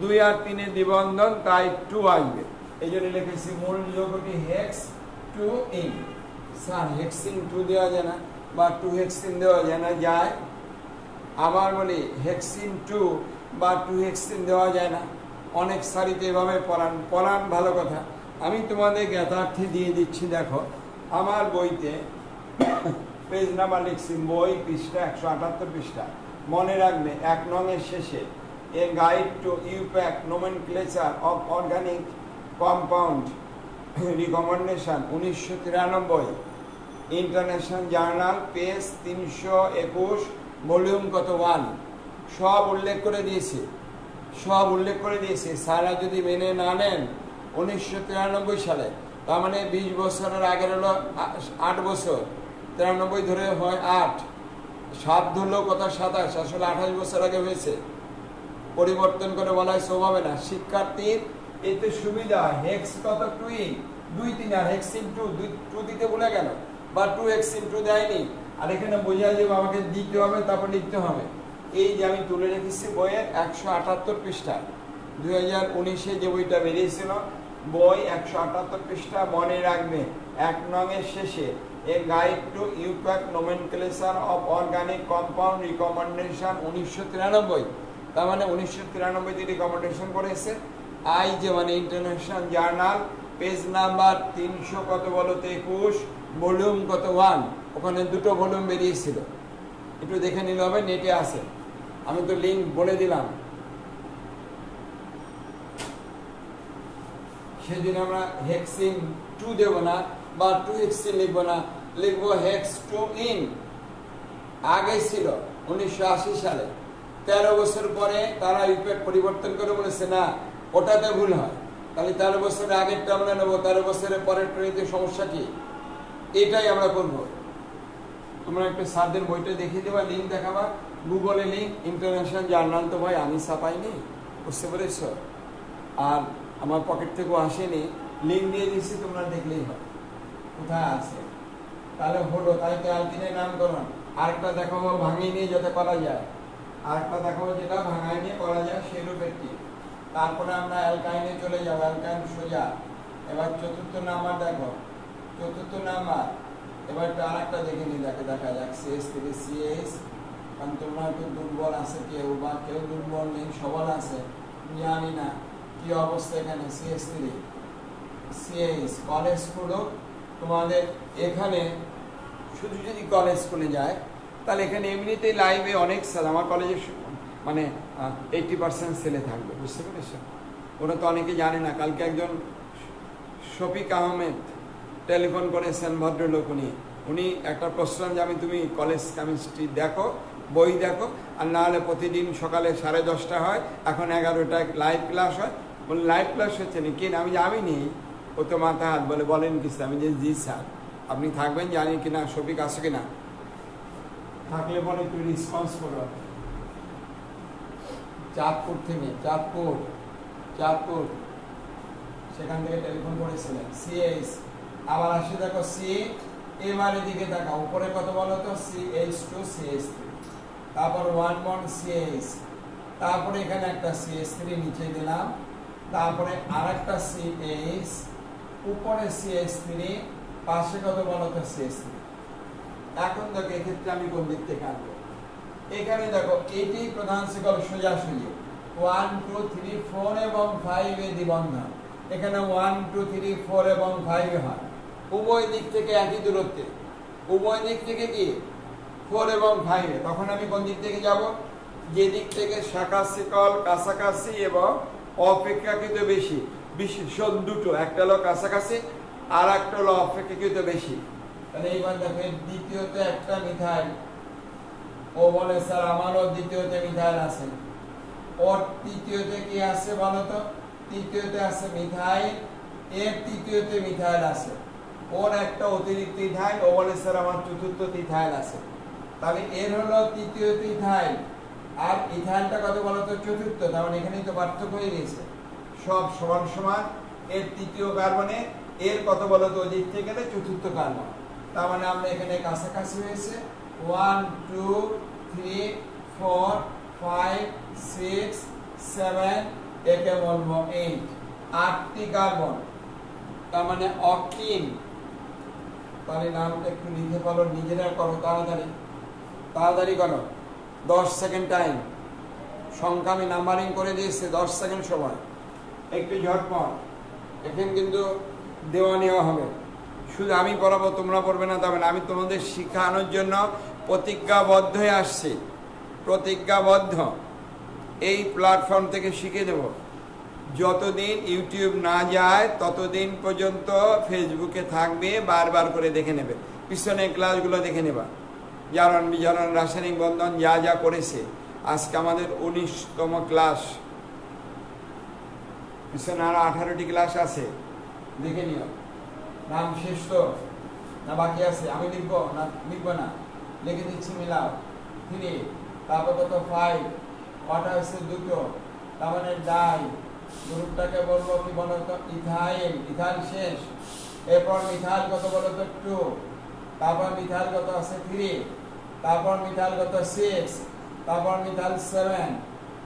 2 আর 3 দ্বিবন্ধন, তাই 2 আসবে। এই জন্য লিখেছি মূল যৌগটি হেক্স 2 ইন। স্যার হেক্সিন 2 দেওয়া যায় না, বা 2 হেক্সিন দেওয়া যায় না? যায়। আবার বলি হেক্সিন 2 বা 2 হেক্সিন দেওয়া যায় না, অনেক সারিতে এভাবে পড়ান ভালো কথা। আমি তোমাদের জ্ঞাতার্থে দিয়ে দিচ্ছি, দেখো আমার বইতে পেজ নাম্বার লিখছি, বই পৃষ্ঠা 178 পৃষ্ঠা। মনে রাখবে 1 নং-এর শেষে a guide to IUPAC nomenclature of organic compound recommendation 1993, international journal, page 321, volume কত 1, সব উল্লেখ করে দিয়েছে। সারা যদি মেনে না নেন 1993 সালে, তার মানে 20 বছরের আগের হলো 8 বছর, 93 ধরে হয় 8, 7 ধরলো কত 27, আসলে 28 বছর আগে হয়েছে। পরিবর্তন করে বলা হয় হবে না। শিক্ষার্থীর এতে সুবিধা, হেক্স কত 2 3, আর হেক্সিন 2 দিতে ভুলে গেল, বা 2 হেক্সিন 2 দেয়নি, আর এখানে বোঝা যাবে আমাকে দিতে হবে, তারপর লিখতে হবে। এই যে আমি তুলে রেখেছি বইয়ের 178 পৃষ্ঠায়, 2019-এ যে বইটা বেরিয়েছিল, বই 178 পৃষ্ঠা। মনে রাখবে 1 নং-এর শেষে a guide to IUPAC nomenclature of organic compound recommendation 1993, তার মানে 1993 রিকমেন্ডেশন করেছে। আই যে মানে ইন্টারন্যাশনাল জার্নাল, পেজ নাম্বার 300 কত বলো 21, ভলিউম কত 1, ওখানে 2টো ভলিউম বেরিয়েছিল, একটু দেখে নিলে হবে, নেটে আছে, আমি তো লিঙ্ক বলে দিলাম। সেদিন আমরা হেক্সিন 2 দেব না, বা 2 হেক্সিন লিখবো না, লিখবো হেক্স 2 ইন। আগে ছিল 1980 সালে, 13 বছর পরে তারা ইফেক্ট পরিবর্তন করে বলেছে না, ওটাতে ভুল হয়, তাহলে 13 বছরের আগেরটা আমরা নেবো, 13 বছরের পরের ট্রেতে সমস্যা কি, এটাই আমরা করবো। তোমরা একটু স্যারদের বইটা দেখিয়ে দেবা, লিঙ্ক দেখাবা, গুগলে লিঙ্ক, ইন্টারন্যাশনাল জার্নাল তো ভাই আমি ছাপাইনি, বুঝতে পেরেছ, আর আমার পকেট থেকেও আসেনি, লিঙ্ক দিয়ে দিচ্ছি, তোমরা দেখলেই হয় কোথায় আছে, তাহলে হলো। তাই তো অ্যালকিনের নামকরণ। আরেকটা দেখাবো ভাঙিয়ে নিয়ে যাতে করা যায়, আরেকটা দেখাবো যেটা ভাঙায় নিয়ে করা যায় সেরূপ একটি। তারপরে আমরা অ্যালকাইনে চলে যাবো, অ্যালকাইন সোজা। এবার 4র্থ নাম্বার দেখো, 4র্থ নাম্বার, এবার আর একটা দেখে নি, দেখা যাক CH3 CH, কারণ তোমরা হয়তো দুর্বল আছে কেউ, বা কেউ দুর্বল নেই, সবল আছে, জানি না কি অবস্থা। এখানে CH3 CH, কলেজ স্কুল তোমাদের এখানে শুধু যদি কলেজ স্কুলে যায়, তাহলে এখানে এমনিতেই লাইভে অনেক স্যার, আমার কলেজে মানে 80% ছেলে থাকবে, বুঝতে পেরেছ, ওরা তো অনেকে জানে না। কালকে একজন শফিক আহমেদ টেলিফোন করেছেন, ভদ্রলোক, উনি একটা প্রশ্ন যে তুমি কলেজ কেমিস্ট্রি দেখো, বই দেখো, আর না হলে প্রতিদিন সকালে 10:30 হয়, এখন 11টায় লাইভ ক্লাস হয়। বলে লাইভ ক্লাস হচ্ছে না, কেন? আমি যাবিনি। ও তো মাথা হাত বলে, বলেন কি স্যার? আমি যে জি স্যার, আপনি থাকবেন, জানি কিনা শফিক আছে কিনা, থাকলে বলে একটু রেসপন্স করো। চাঁদপুর থেকে, চাঁদপুর সেখান থেকে টেলিফোন করেছিলেন। CH, আবার আসে দেখো C, এবার এদিকে দেখো উপরে কত বলো তো, CH2 CH3, তারপর 1 বন্ড CH, তারপরে এখানে একটা CH3 নিচে দিলাম, তারপরে আরেকটা CH, উপরে CH3, পাশে কত বলো তো CH3। এখন দেখো এক্ষেত্রে আমি কোন দিক থেকে আনবো, এখানে দেখো এটি প্রধান শিকল সোজাসুজি 1 2 3 4 এবং 5 এ দ্বিবন্ধন, এখানে 1 2 3 4 এবং 5 হয়, উভয় দিক থেকে একই দূরত্বে, উভয় দিক থেকে কি 4 এবং 5 এ। তখন আমি কোন দিক থেকে যাব? যে দিক থেকে শাখা শিকল কাছাকাছি এবং অপেক্ষাকৃত বেশি, বিশেষণ দুটো, একটা হলো কাছাকাছি আর একটা হলো অপেক্ষাকৃত বেশি। তাহলে এইবার দেখো দ্বিতীয়তে একটা মিথাইল, ও বলে স্যার আমারও দ্বিতীয়তে মিথাইল আছে, ওর তৃতীয়তে কি আছে বলো তো, তৃতীয়তে আছে মিথাইল, এর তৃতীয়তে মিথাইল আছে, ওর একটা অতিরিক্ত ইথাইল, ও বলে স্যার আমার চতুর্থ ইথাইল আছে। তাহলে এর হলো তৃতীয় ইথাইল, আর ইথাইলটা কত বলো তো, চতুর্থ। তার মানে এখানেই তো পার্থক্য হয়ে গেছে, সব সমান সমান। এর তৃতীয় কার্বনে এর কত বলো তো, দিতে গেলে চতুর্থ কার্বন। তার মানে আমরা এখানে কাছাকাছি হয়েছে 1 2 3 4 5 6 7, একে বলবো 8, 8টি কার্বন, তার মানে অক্টিন। তাহলে নামটা একটু লিখে ফেলো, নিজেরা করো, তাড়াতাড়ি করো। 10 সেকেন্ড টাইম, সংখ্যা আমি নাম্বারিং করে দিয়েছি, 10 সেকেন্ড সময়, একটু ঝটপট। এখানে কিন্তু দেওয়া নেওয়া হবে, শুধু আমি পড়াবো তোমরা পড়বে না তবে না, আমি তোমাদের শিখানোর জন্য প্রতিজ্ঞাবদ্ধ হয়ে আসছি, প্রতিজ্ঞাবদ্ধ। এই প্ল্যাটফর্ম থেকে শিখে দেব, যতদিন ইউটিউব না যায় ততদিন পর্যন্ত ফেসবুকে থাকবে, বারবার করে দেখে নেবে, পিছনে ক্লাসগুলো দেখে নেবা, জারণ বিজারণ রাসায়নিক বন্ধন যা যা করেছে। আজকে আমাদের 19তম ক্লাস, পিছনে আরো 18টি ক্লাস আছে, দেখে নিও। নাম শেষ তো না বাকি আছে? আমি লিখবো না লিখবো না? লিখে দিচ্ছি, মিলাও। 3, তারপর কত 5, কটা হচ্ছে 2, তার মানে ডাই, গ্রুপটাকে বলবো কি বলো তো? ইথাইল। ইথাইল শেষ, এরপর মিথাইল কত বলো তো? 2, তারপর মিথাইল কত আছে? 3, তারপর মিথাইল কত? 6, তারপর মিথাইল 7,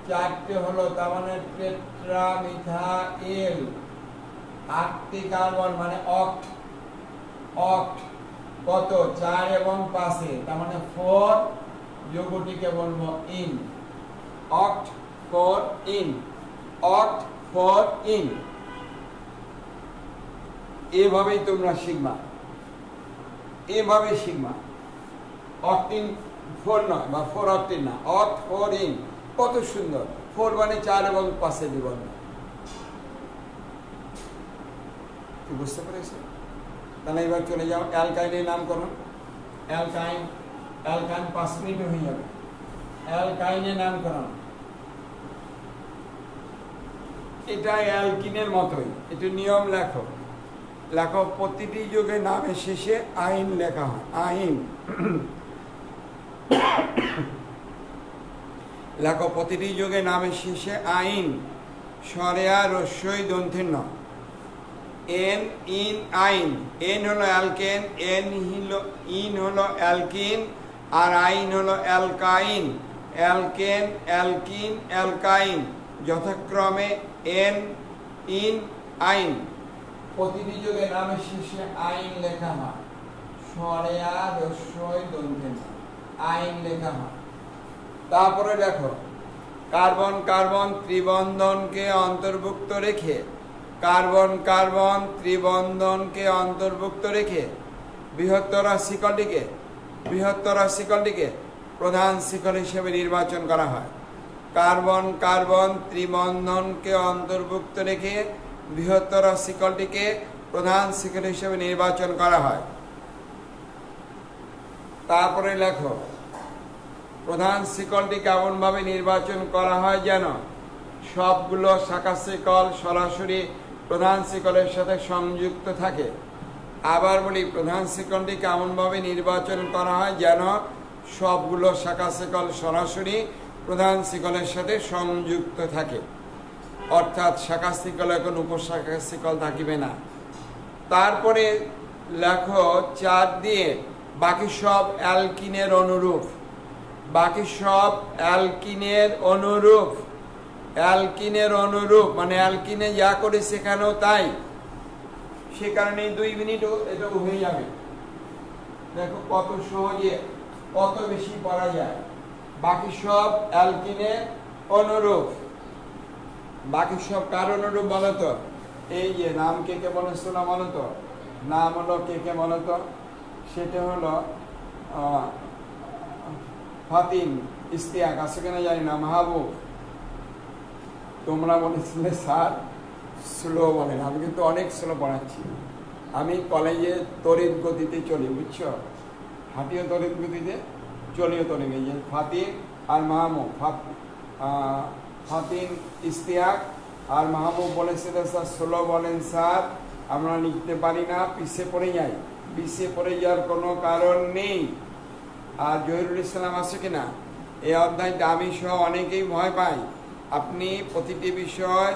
4টে হলো, তার মানে টেট্রা মিথাইল। 8টি কার্বন মানে অক্ট, অক্ট কত? 4 এবং 5, তার মানে 4, যোগটিকে বলবো ইন, অক্ট 4 ইন, অক্ট 4 ইন। এভাবেই তোমরা শিখবা, এভাবে শিখবা। অক্টিন 4 নয়, বা 4 অক্টিন না, অক্ট 4 ইন। কত সুন্দর, 4 মানে 4 এবং 5 জীবন। বুঝতে পেরেছো? তাহলে এবার চলে যাও অ্যালকাইনের নামকরণ। অ্যালকাইন, অ্যালকাইন 5 মিনিটে হয়ে যাবে। অ্যালকাইনের নামকরণ, এটা অ্যালকিনের মতোই, একটু নিয়ম লেখো। লেখো, প্রতিটি যুগে নামের শেষে আইন লেখা হয়, আইন। লেখো, প্রতিটি যুগে নামের শেষে আইন, সরেয়া রস্যই দন্থের ন, এন ইন আইন। এন হলো অ্যালকেন, এন হলো ইন হলো অ্যালকিন, আর আইন হলো অ্যালকাইন। অ্যালকেন, অ্যালকিন, অ্যালকাইন, যথাক্রমে এন, ইন, আইন। প্রতিটি যুগে নামের শেষে আইন লেখা হয়, সরেয়া রস্যই দন্থের ন, আইন লেখা হয়। তারপরে দেখো, কার্বন কার্বন ত্রিবন্ধনকে অন্তর্ভুক্ত রেখে, কার্বন কার্বন ত্রিবন্ধনকে অন্তর্ভুক্ত রেখে বৃহত্তর শিকলটিকে, বৃহত্তর শিকলটিকে প্রধান শিকল হিসেবে নির্বাচন করা হয়। কার্বন কার্বন ত্রিবন্ধনকে অন্তর্ভুক্ত রেখে বৃহত্তর শিকলটিকে প্রধান শিকল হিসেবে নির্বাচন করা হয়। তারপরে লেখো, প্রধান শিকলটি কেমনভাবে নির্বাচন করা হয় যেন সবগুলো শাখা শিকল সরাসরি প্রধান শিকলের সাথে সংযুক্ত থাকে। আবার বলি, প্রধান শিকলটি কেমনভাবে নির্বাচন করা হয় যেন সবগুলো শাখা শিকল সরাসরি প্রধান শিকলের সাথে সংযুক্ত থাকে, অর্থাৎ শাখা শিকলে কোনো উপশাখা শিকল থাকিবে না। তারপরে লেখো 4 দিয়ে বাকি সব অ্যালকিনের অনুরূপ, বাকি সব অ্যালকিনের অনুরূপ, অ্যালকিনের অনুরূপ মানে অ্যালকিনে যা করে সেখানেও তাই। সে কারণে 2 মিনিটও এটা হয়ে যাবে। দেখো কত সহজে, কত বেশি পড়া যায়। বাকি সব অ্যালকিনের অনুরূপ, বাকি সব কার অনুরূপ বলো তো? এই যে নাম কে কে বলেছো না বলো তো? নাম হলো কে কে বলো তো? সেটা হলো ফাতিন, ইস্তিয়াক, আছে কিনা জানি না, মাহবুব। তোমরা বলেছিলে স্যার স্লো বলেন, আমি কিন্তু অনেক স্লো পড়াচ্ছি। আমি কলেজে তড়িৎ গতিতে চলি, বুঝছো? হাঁটিও তড়িৎ গতিতে, চলিও তড়িৎ গতিতে। ফাতিন আর মাহবুব, ফাতিন, ইস্তিয়াক আর মাহবুব বলেছিল স্যার স্লো বলেন স্যার, আমরা লিখতে পারি না, পিছিয়ে পড়ে যাই। পিছিয়ে পড়ে যাওয়ার কোনো কারণ নেই। আর জহিরুল ইসলাম আছে কিনা? এই অধ্যায়টা আমি সহ অনেকেই ভয় পাই। আপনি প্রতিটি বিষয়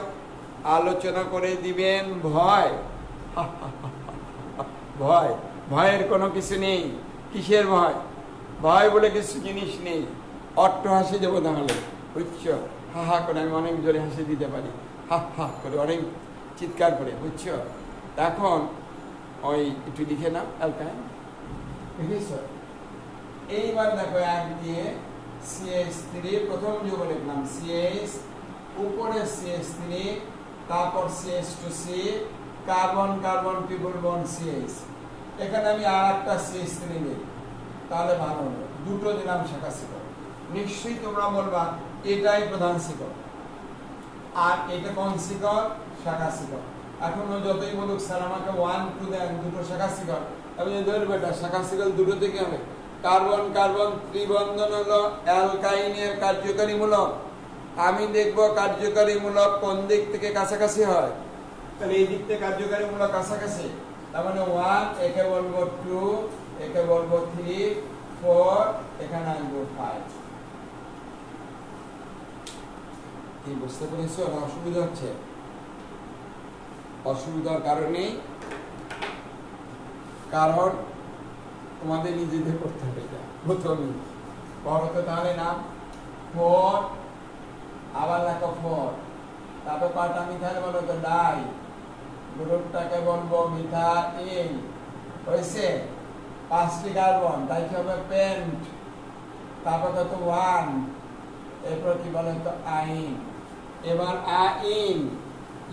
আলোচনা করে দিবেন, ভয় ভয়, ভয়ের কোনো কিছু নেই। কিসের ভয়? ভয় বলে কিছু জিনিস নেই। অট্ট হাসি দেবো তাহলে, বুঝছো? হা হা করে আমি অনেক জোরে হাসি দিতে পারি, হা হা করে অনেক চিৎকার করে, বুঝছো? এখন ওই একটু লিখে নাও অ্যালকাইন, বুঝেছ? এইবার দেখো 1 দিয়ে CH3 প্রথম যৌগ লিখলাম CH, উপরে CH3, তারপর CH2C, carbon carbon triple bond CH। এখানে আমি আরেকটা CH3 নিই, তাহলে ভালো হলো, দুটো দিলাম শাখা শিকড়। নিশ্চয়ই তোমরা বলবা এটাই প্রধান শিকড় আর এটা কোন শিকড়? শাখা শিকড়। এখন যতই বলুক স্যার আমাকে 1 2 দেন, দুটো শাখা শিকড়, আমি ধরবো এটা শাখা শিকড় দুটো থেকে হবে। কার্বন কার্বন ত্রিবন্ধন হলো অ্যালকাইনের কার্যকারী মূলক। আমি দেখবো কার্যকারী মূলক কোন দিক থেকে কাছাকাছি হয়, তাহলে এই দিক থেকে কার্যকারী মূলক কাছাকাছি, তার মানে 1, একে বলবো 2, একে বলবো 3 4, এখানে আসবো 5। কি বুঝতে পেরেছো? অসুবিধা হচ্ছে? অসুবিধার কারণে, কারণ তোমাদের নিজেদের করতে হবে। প্রথমে পড়তে তাহলে নাম 4, আবার লেখো 4, তারপর কয়টা মিথাইল বলো তো? ডাই, গ্রুপটাকে বলবো মিথাইল, হয়েছে? 5টি কার্বন, তাই কি হবে? পেন্ট, তারপর কত? 1, এরপর কি বলে তো? আইন। এবার আইন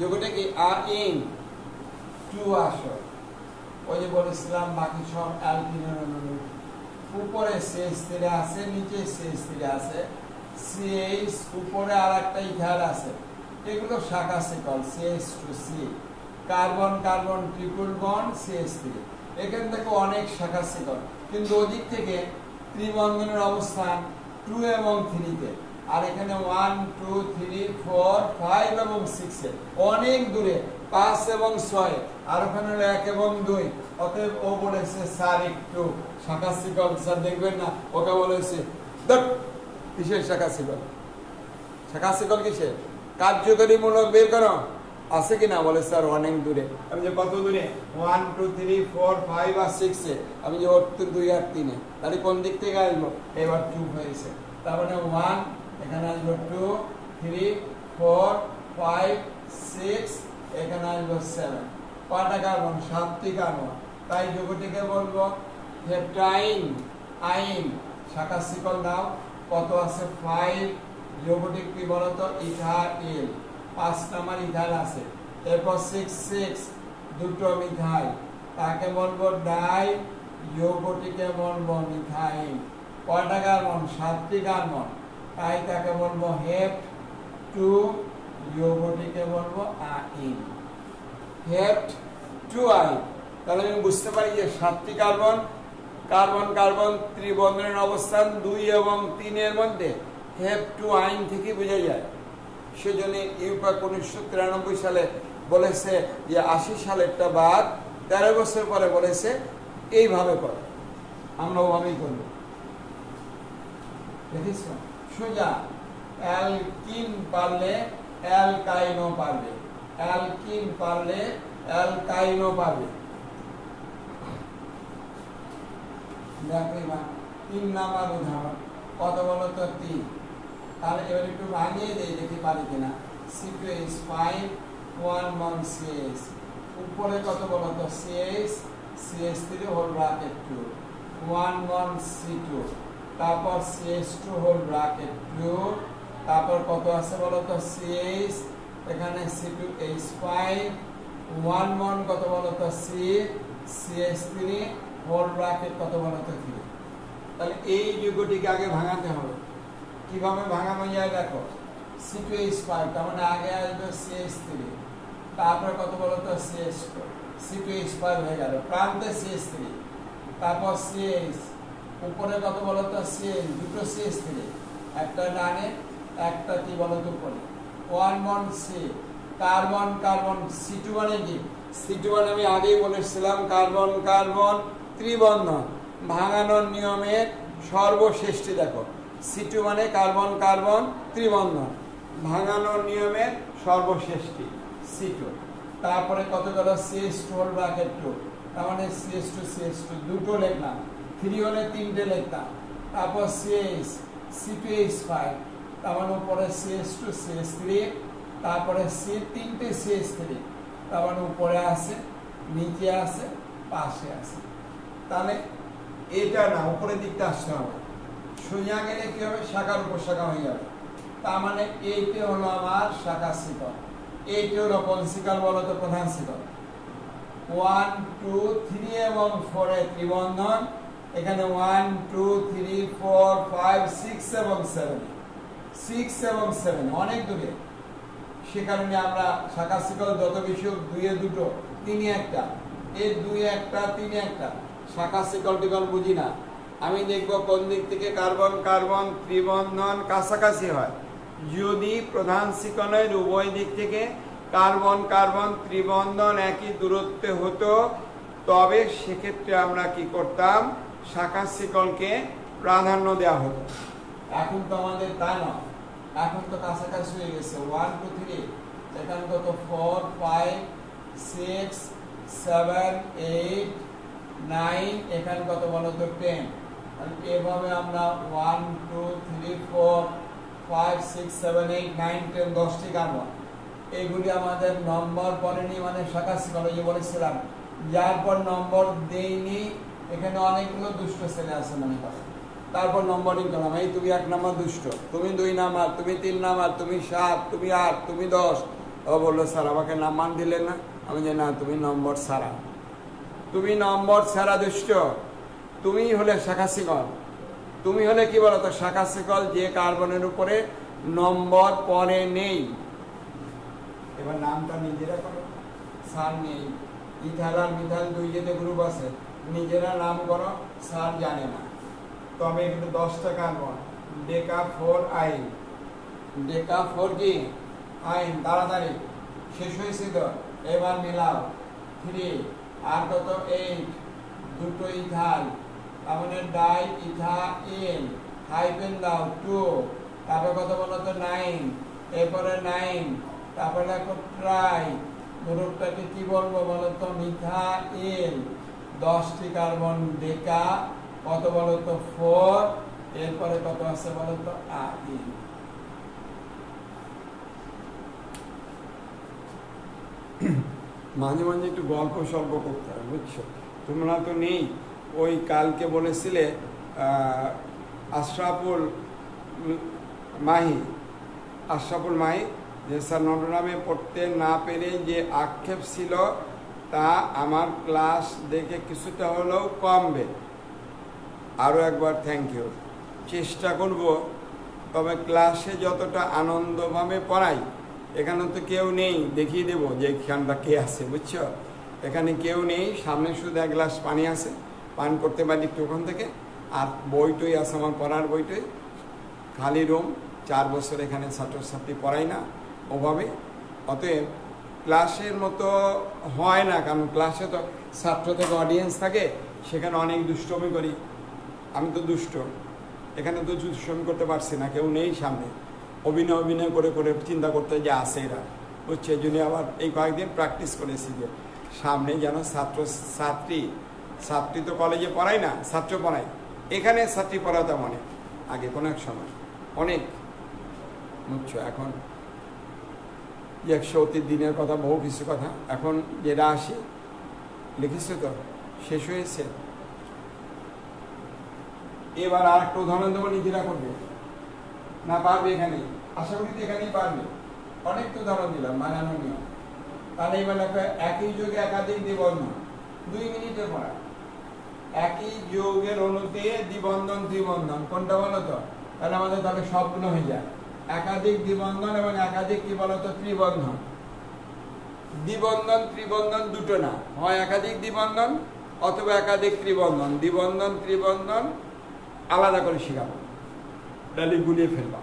যোগটা কি? আইন 2 আসো, ওই যে বলেছিলাম বাকি সব অ্যালকিনের অনুরূপ। উপরে CH3 আছে, নিচে CH3 আছে, CH উপরে আরেকটা ইথাইল আছে, এগুলো শাখা শিকল CH2C, carbon carbon triple bond CH3। এখান থেকে অনেক শাখা শিকল, কিন্তু ওদিক থেকে ত্রিবন্ধনের অবস্থান 2 এবং 3 তে, আর এখানে 1 2 3 4 5 এবং 6 এ, অনেক দূরে 5 এবং 6, আর ওখানে 1 এবং 2। অতএব ও বলেছে স্যার একটু শাখা শিকল স্যার দেখবেন না, ওকে বলেছে কিসের শাখা শিকল? শাখা শিকল কিসের? কার্যকরী মূলক বের করো, আছে কিনা? বলে স্যার অনেক দূরে। আমি যে কত দূরে? 1 2 3 4 5 আর 6 এ, আমি যে 2 আর 3 এ, তাহলে কোন দিক থেকে আসবো? এবার 2 হয়েছে, তার মানে 1, এখানে আসবো 2 3 4 5 6, এখানে আসবো 7। কয়টা কার্বন? 7টি কার্বন, তাই যৌগটিকে বলবো হেপ্টাইন। আইন, শাখা শিকল দাও, কত আছে? 5। যৌগটি কি বলতো? ইথাইল, 5 নাম্বার ইথাইল আছে। এরপর 6 6, দুটো মিথাইল, তাকে বলবো ডাই, যৌগটিকে বলবো মিথাইল। কয়টা কার্বন? 7টি কার্বন, তাই তাকে বলবো হেপ্ট 2, যৌগটিকে বলবো আইন, হেপ্ট 2 আইন। তাহলে আমি বুঝতে পারি যে 7টি কার্বন, কার্বন কার্বন ত্রিবন্ধনের অবস্থান 2 এবং 3 এর মধ্যে, হেপ্ট 2 আইন থেকে বোঝা যায়। সেজন্য ইউপ্যাক 1993 সালে বলেছে যে 80 সালেরটা বাদ, 13 বছর পরে বলেছে এইভাবে করো, আমরা ওভাবেই করবো। দেখিস সোজা, অ্যালকিন পারলে অ্যালকাইনও পারবে, অ্যালকিন পারলে অ্যালকাইনও পারবে। দেখো এবার 3 নাম্বার উদাহরণ, কত বলো তো? 3। তাহলে এবার একটু ভাঙিয়ে দেই, দেখি পারি কিনা। C2H5 1 1 CH, উপরে কত বলো তো? CH CH3 whole bracket 2 1 1 C2, তারপর CH2 হোল ব্র্যাকেট 2, তারপর কত আছে বলো তো? CH, এখানে C2H5 1 1 কত বলো তো? C CH3 হোল ব্র্যাকেট কত বলো তো? 3। তাহলে এই যৌগটিকে আগে ভাঙাতে হবে। কিভাবে ভাঙানো যায় দেখো, C2H5, তার মানে আগে আসবে CH3, তারপর কত বলো তো? CH2, C2H5 হয়ে গেল, প্রান্তে CH3, তারপর CH, উপরে কত বলো তো? CH, দুটো CH3, একটা ডানে একটা কি বলো তো উপরে, 1 1 C, কার্বন কার্বন C2 মানে কি? C2 মানে আমি আগেই বলেছিলাম কার্বন কার্বন ত্রিবন্ধন, ভাঙানোর নিয়মের সর্বশেষটি দেখো, C2 মানে কার্বন কার্বন ত্রিবন্ধন, ভাঙানোর নিয়মের সর্বশেষটি C2। তারপরে কত গেল? CH2 হোল ব্র্যাকেট 2, তার মানে CH2 CH2 দুটো লিখলাম, 3 হলে 3টে লিখতাম, তারপর CH C2H5, তার মানে উপরে CH2 CH3, তারপরে C 3টে CH3, তার মানে উপরে আছে, নিচে আছে, পাশে আছে। তাহলে এটা না উপরের দিকটা আসতে হবে, সোজা গেলে কি হবে, শাখার উপর শাখা হয়ে যাবে। তার মানে এইটা হলো আমার শাখা শিকল, এইটা হলো কোন শিকল বলো তো, প্রধান শিকল। 1 2 3 এবং 4 এর ত্রিবন্ধন, এখানে 1 2 3 4 5 6 এবং 7, 6 এবং 7 অনেক দূরে। সে কারণে আমরা শাখা শিকল যত বেশি হোক, 2 এ 2, 3 এ 1, এর 2 এ 1, 3 এ 1, শাখা শিকল টিকল বুঝি না। আমি দেখব কোন দিক থেকে কার্বন কার্বন ত্রিবন্ধন কাছাকাছি হয়। যদি প্রধান শিকলের উভয় দিক থেকে কার্বন কার্বন ত্রিবন্ধন একই দূরত্বে হতো, তবে সেক্ষেত্রে আমরা কি করতাম, শাখা শিকলকে প্রাধান্য দেওয়া হতো। এখন তো আমাদের তা নয়, এখন তো কাছাকাছি হয়ে গেছে। 1 2 3, এখানে কত 4 5 6 7 8 9, এখানে কত বলো তো 10। এভাবে আমরা 1 2 3 4 5 6 7 8 9 10 10টি কার্বন, এগুলি আমাদের নম্বর পড়েনি, মানে শাখা শিকল যে বলেছিলাম, যার পর নম্বর দেইনি। এখানে অনেকগুলো দুষ্ট ছেলে আছে মনে করো, তারপর নম্বরিং করলাম, এই তুমি 1 নাম্বার দুষ্ট, তুমি 2 নাম্বার, তুমি 3 নাম্বার, তুমি 7, তুমি 8, তুমি 10। ও বললো স্যার আমাকে নাম্বার দিলেন না। আমি যে না, তুমি নম্বর ছাড়া, তুমি নম্বর ছাড়া দুষ্ট, তুমি হলে শাখা শিকল। তুমি হলে কি বলতো, শাখা শিকল যে কার্বনের উপরে নম্বর পরে নেই। এবার নামটা নিজেরা করো, স্যার নেই। ইথাল আর মিথাল 2 যেতে গ্রুপ আছে, নিজেরা নাম করো, স্যার জানে না। তবে কিন্তু 10টা কার্বন, ডেকা 4 আইন, ডেকা 4 কি আইন, তাড়াতাড়ি শেষ হয়েছে তো। এবার মিলাও 3 আর কত 8, 2 ইথাল, তার মানে ডাই ইথাইল, হাইফেন দাও 2, তারপরে কত বলো তো 9, এরপরে 9, তারপরে দেখো ট্রাই, গ্রুপটাকে কি বলবো বলো তো, মিথাইল, 10টি কার্বন ডেকা, কত বলো তো 4, এরপরে কত আছে বলো তো আইন। মাঝে মাঝে একটু গল্প সল্প করতে হবে, বুঝছো? তোমরা তো নেই। ওই কালকে বলেছিলে আশরাফুল মাহি যে স্যার নটরডেমে পড়তে না পেরে যে আক্ষেপ ছিল, তা আমার ক্লাস দেখে কিছুটা হলেও কমবে। আরও একবার থ্যাংক ইউ। চেষ্টা করব, তবে ক্লাসে যতটা আনন্দভাবে পড়াই, এখানে তো কেউ নেই, দেখিয়ে দেবো যে এখানটা কে আছে, বুঝছো? এখানে কেউ নেই, সামনে শুধু 1 গ্লাস পানি আছে, পান করতে পারি একটু ওখান থেকে। আর বইটই আছে আমার পড়ার বইটই, খালি রুম। 4 বছর এখানে ছাত্রছাত্রী পড়াই না ওভাবে। অতএব ক্লাসের মতো হয় না, কারণ ক্লাসে তো ছাত্র থেকে অডিয়েন্স থাকে, সেখানে অনেক দুষ্টমি করি। আমি তো দুষ্ট, এখানে তো দুষ্টমি করতে পারছি না, কেউ নেই সামনে। অভিনয় করে করে চিন্তা করতে যে আসে এরা, বুঝছে? এই জন্য আবার এই কয়েকদিন প্র্যাকটিস করেছি যে সামনে যেন ছাত্রী তো কলেজে পড়াই না, ছাত্র পড়াই। এখানে ছাত্রী পড়াতাম অনেক আগে, কোনো এক সময় অনেক, বুঝছো? এখন 130 দিনের কথা, বহু কিছু কথা। এখন যেটা আসি, লিখিস তো, শেষ হয়েছে। এবার আর একটা উদাহরণ দেবো, নিজেরা করবে না, পারবে এখানে, আশা করি তো এখানেই পারবে। অনেক তো উদাহরণ দিলাম, বানানো নিয়ম। তাহলে এবার দেখো, একই যুগে একাধিক দ্বিবন্ধন, 2 মিনিটে পড়া। একই যৌগের অণুতে দ্বিবন্ধন ত্রিবন্ধন, কোনটা বলো তো? তাহলে আমাদের তাহলে সবগুলো হয়ে যায়। একাধিক দ্বিবন্ধন এবং একাধিক কি বলতো ত্রিবন্ধন। দ্বিবন্ধন ত্রিবন্ধন দুটো না, হয় একাধিক দ্বিবন্ধন অথবা একাধিক ত্রিবন্ধন। দ্বিবন্ধন ত্রিবন্ধন আলাদা করে শেখাবো, ডালি গুলিয়ে ফেলবা।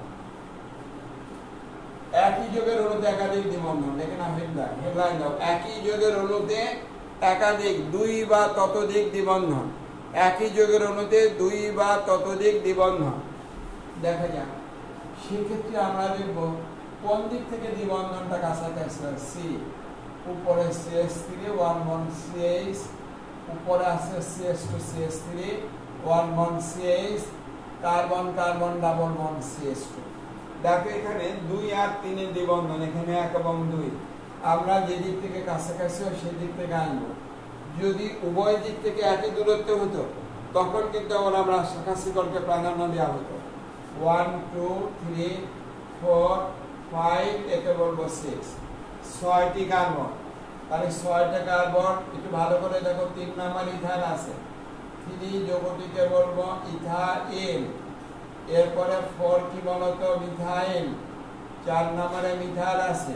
একই যৌগের অণুতে একাধিক দ্বিবন্ধন, দেখে না হেডলাইন দাও। একই যৌগের অণুতে একাধিক 2 বা ততোধিক দ্বিবন্ধন। একই যৌগের অণুতে 2 বা ততোধিক দ্বিবন্ধন। দেখা যাক সেক্ষেত্রে আমরা দেখব কোন দিক থেকে দ্বিবন্ধনটা কাছাকাছি। সি উপরে CH3 1 1 CH, উপরে আছে CH2 CH3 1 1 CH, carbon carbon double bond CH2। দেখো এখানে 2 আর 3 এর দ্বিবন্ধন, এখানে 1 এবং 2। আমরা যে দিক থেকে কাছাকাছি হয় সেই দিক থেকে আনবো। যদি উভয় দিক থেকে একই দূরত্ব হতো, তখন কিন্তু আমরা শাখা শিকড়কে প্রাধান্য দেওয়া হতো 1 2 3 4 5 একে বলবো 6 6টি কার্বন তাহলে 6টা কার্বন একটু ভালো করে দেখো 3 নাম্বার ইথাইল আছে 3 যৌগটিকে বলবো ইথাইল এরপরে 4 কি বলতো মিথাইল 4 নম্বরে মিথাইল আছে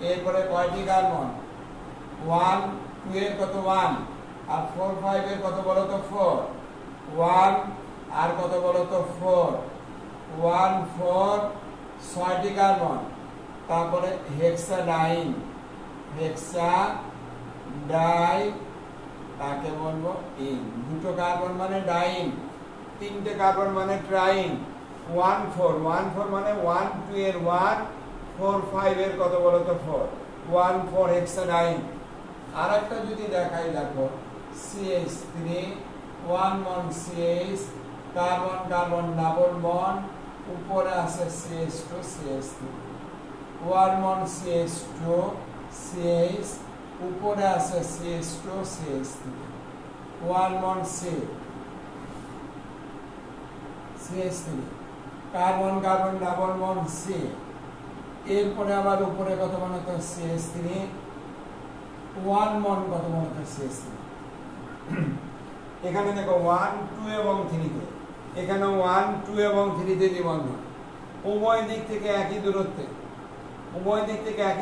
এরপরে কয়টি কার্বন 1 2 এর কত 1 আর 4 5 এর কত বলতো 4 1 আর কত বলতো 4 1 4 6টি কার্বন তারপরে হেক্সাডাইন হেক্সাডাই তাকে বলবো ইন দুটো কার্বন মানে ডাইন তিনটে কার্বন মানে ট্রাইন 1 4 মানে 1 2 এর 1 4 5 এর কত বলতো 4 1 4 হেক্সাডাইন আরেকটা যদি দেখাই দেখো CH3 1 1 CH carbon carbon double bond উপরে আছে CH2 CH3 1 1 CH2 CH উপরে আছে CH2 CH3 1 1 CH3 carbon carbon double bond C এরপরে আবার উপরে কত বলতো CH3 1 1 কত বলতো CH3 এখানে দেখো 1 2 এবং 3 তে এখানে 1 2 এবং 3 তে দ্বিবন্ধন উভয় দিক থেকে একই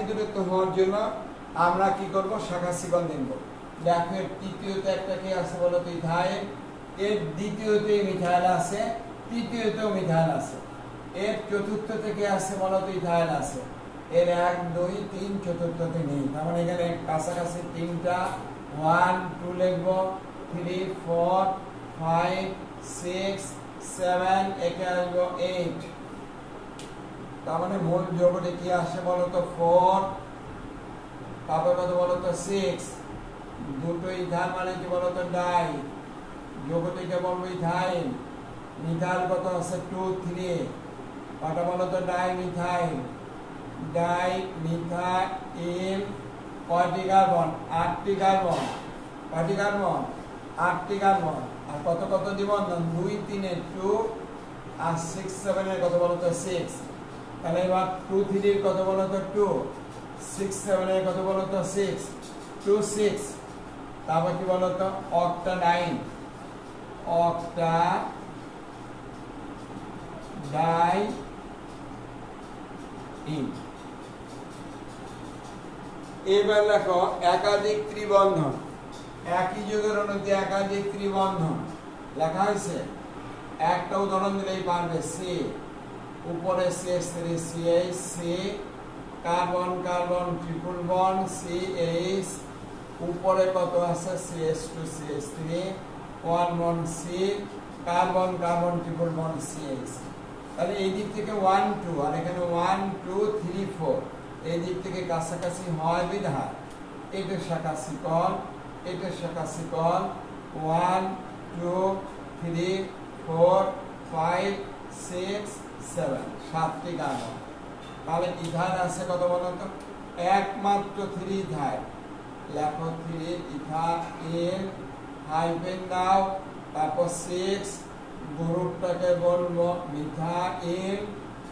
দূরত্বে হওয়ার জন্য আমরা কি করব শাখা শিকড় দেব দেখো এর তৃতীয়তে একটা কি আছে বলো তো ইথাইল এর দ্বিতীয়তে মিথাইল আছে তৃতীয়তেও মিথাইল আছে এর চতুর্থ থেকে আছে বলো তো ইথাইল আছে এর 1 2 3 চতুর্থতে নেই তার মানে এখানে কাছাকাছি তিনটা 1 2 লিখব 3 4 5 6 7 একে আসবো 8 তার মানে মূল যৌগটি কি আসে বলো তো 4 তারপর কত বলো তো 6 দুটো ইথাইল মানে কি বলো তো ডাই যৌগটিকে বলবো ইথাইল মিথাইল কত আছে 2 3 কত বলো তো ডাই মিথাইল কয়টি কার্বন 8টি কার্বন কয়টি কার্বন 8টি কার্বন আর কত কত দ্বিবন্ধন 2 3 এর 2 আর 6 7 এর কত বলো তো 6 তাহলে এবার 2 3 এর কত বলো তো 2 6 7 এর কত বলো তো 6 2 6 তারপর কি বলো তো অক্টাডাইন ইন এবার দেখো একাধিক ত্রিবন্ধন একই যৌগের অণুতে একাধিক ত্রিবন্ধন লেখা হয়েছে একটা উদাহরণ দিলেই পারবে সি উপরে CH3 CH C carbon carbon triple bond CH উপরে কত আছে CH2 CH3 1 1 C carbon carbon triple bond CH তাহলে এই দিক থেকে 1 2 আর এখানে 1 2 3 4 এই দিক থেকে কাছাকাছি হয় বিধায় এটা শাখা শিকড় 1 2 3 4 5 6 7 7টি কার্বন তাহলে ইথাইল আছে কত বলো তো একমাত্র 3 ইথাইল লেখো 3 ইথাইল হাইফেন দাও তারপর 6 গ্রুপটাকে বলবো মিথাইল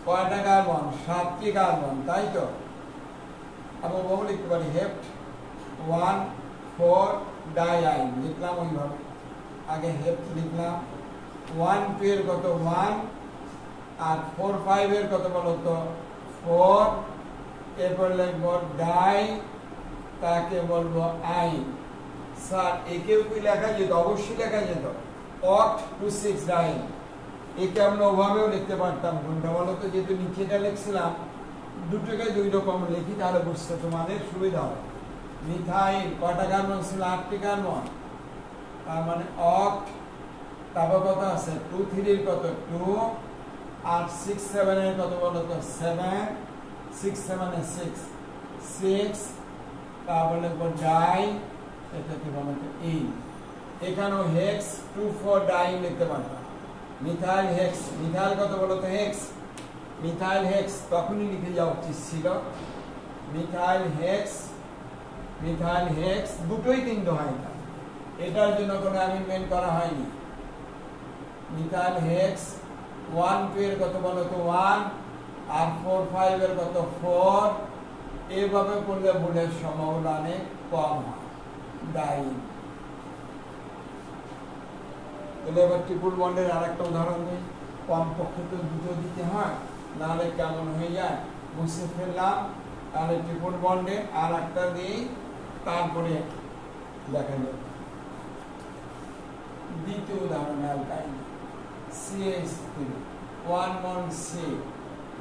কয়টা কার্বন 7টি কার্বন তাই তো আবার বহু লিখতে পারি হেপ্ট 1 4 ডাইআইন লিখলাম ওইভাবে আগে হেপ্ট লিখলাম 1 2 এর কত 1 আর 4 5 এর কত বলো তো 4 এরপর লিখবো ডাই তাকে বলবো আইন স্যার একেও কি লেখা যেত অবশ্যই লেখা যেত অট 2 6 ডাইন একে আমরা ওভাবেও লিখতে পারতাম কোনটা বলো তো যেহেতু নিচেটা লিখছিলাম দুটোকে দুই রকম লিখি তাহলে বুঝতে তোমাদের সুবিধা হবে মিথাইল কয়টা কার্বন ছিল 8টি কার্বন তার মানে অক্ট তারপর কত আছে 2 3 এর কত 2 আর 6 7 এর কত বলো তো 7 6 7 এর 6 তারপর লিখবো ডাই এটা কি বলো তো ইন এখানেও হেক্স 2 4 ডাইন লিখতে পারতাম মিথাইল হেক্স মিথাইল কত বলো তো হেক্স মিথাইল হেক্স তখনই লিখে যাওয়া উচিত ছিল মিথাইল হেক্স দুটোই কিন্তু হয় না এটার জন্য কোনো অ্যামেন্ডমেন্ট করা হয়নি মিথাইল হেক্স 1 2 এর কত বলো তো 1 আর 4 5 এর কত 4 এইভাবে করলে বোর্ডের সম্ভাবনা অনেক কম হয় ডাইন। তাহলে এবার ট্রিপল বন্ডের আরেকটা উদাহরণ দিই। কমপক্ষে তো দুটো দিতে হয়, নাহলে কেমন হয়ে যায়, বুঝতে ফেললাম। তাহলে ট্রিপল বন্ডে আর একটা দিই, তারপরে দেখা যাবে। দ্বিতীয় উদাহরণ alkyne CH3 1 bond C,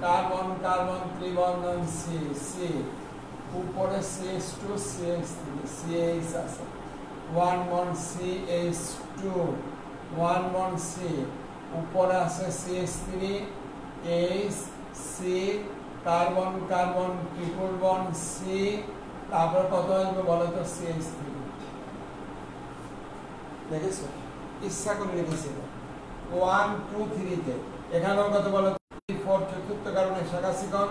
carbon carbon ত্রিবন্ধন C, C উপরে CH2 CH3 CH আছে 1 বন্ড CH2 1 বন্ড C উপরে আছে CH3 H C carbon carbon triple bond C, তারপর কত আসবে বলো তো CH3। দেখেছো ইচ্ছা করে লিখেছিল 1 2 3 তে, এখানেও কত বলো 3 4 চতুর্থ কার্বনের শাখা শিকল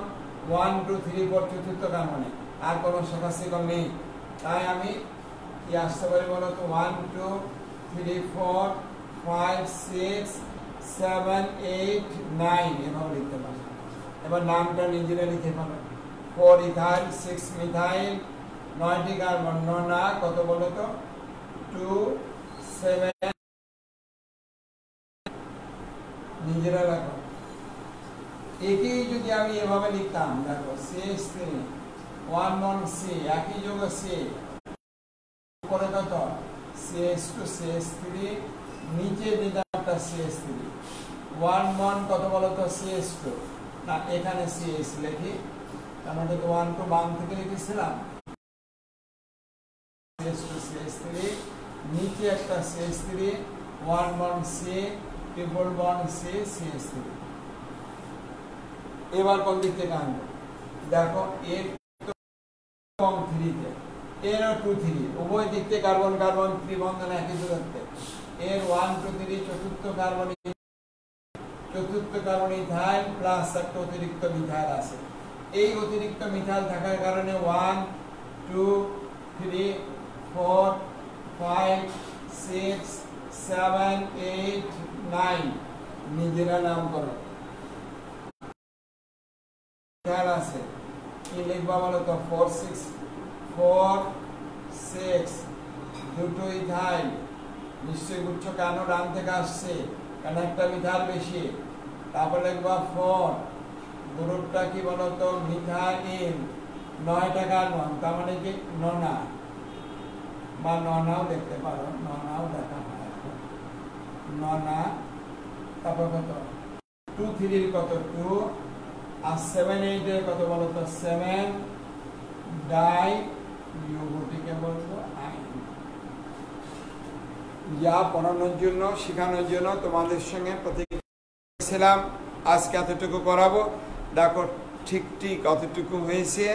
1 2 3 4 চতুর্থ কার্বনে, আর কোনো শাখা শিকল নেই। তাই আমি কি আসতে পারি বলো তো 1 2 3 4 5 6 7 8 9 এভাবে লিখতে পারি। এবার নামটা নিজেরা লিখে পারো 4 ইথাইল 6 মিথাইল 9টি কার্বন নোনা কত বলো তো 2 7 নিজেরা রাখো। একই যদি আমি এভাবে লিখতাম দেখো CH3 1 বন্ড C একই যোগ C উপরে কত CH2 CH3 নিচে দিলাম একটা CH3 1 বন্ড কত বলো তো CH2 না এখানে CH লিখি, আমরা তো 1 2 বাম থেকে লিখেছিলাম CH2 CH3 নিচে একটা CH3 1 bond C triple bond C CH3। এবার কোন দিক থেকে আনবো দেখো এর কম 3 তে এর 2 3 উভয় দিক থেকে কার্বন কার্বন ত্রিবন্ধন একই দূরত্বে, এর 1 2 3 চতুর্থ কার্বন ইথাইল প্লাস একটা অতিরিক্ত মিথাইল আছে। এই অতিরিক্ত মিথাইল থাকার কারণে 1 2 3 4 5 6 7 8 9 নিজেরা নাম করো আছে কি লিখবা বলো তো 4 6 4 6 দুটো ইথাইল নিশ্চয়ই বুঝছো কেন ডান থেকে আসছে, কারণ একটা মিথাইল বেশি। তারপর লিখবা 4 গ্রুপটা কি বলো তো মিথাইল 9টা কার্বন, তার মানে কি নোনা বা ননাও দেখতে পারো, ননাও দেখা হয় ননা। তারপর কত 2 3 এর কত 2 আর 7 8 এর কত বলো তো 7 ডাই ইউগুটিকে বলবো আইন। যা পড়ানোর জন্য শেখানোর জন্য তোমাদের সঙ্গে প্রতিজ্ঞা আজকে এতটুকু করাবো। দেখো ঠিক ঠিক অতটুকু হয়েছে।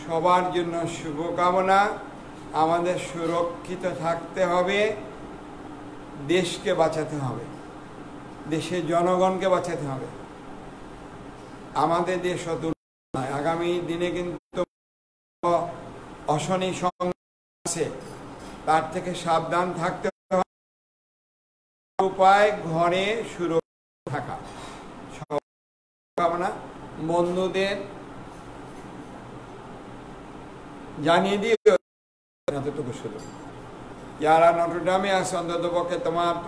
সবার জন্য শুভকামনা। আমাদের সুরক্ষিত থাকতে হবে, দেশকে বাঁচাতে হবে, দেশের জনগণকে বাঁচাতে হবে। আমাদের দেশ অত নয়, আগামী দিনে কিন্তু অশনি আছে, তার থেকে সাবধান থাকতে হবে। উপায় ঘরে সুরক্ষিত থাকা। শুভকামনা। বন্ধুদের জানিয়ে দিও এতটুকু শুধু, যারা নটরডেমে আছে অন্তত পক্ষে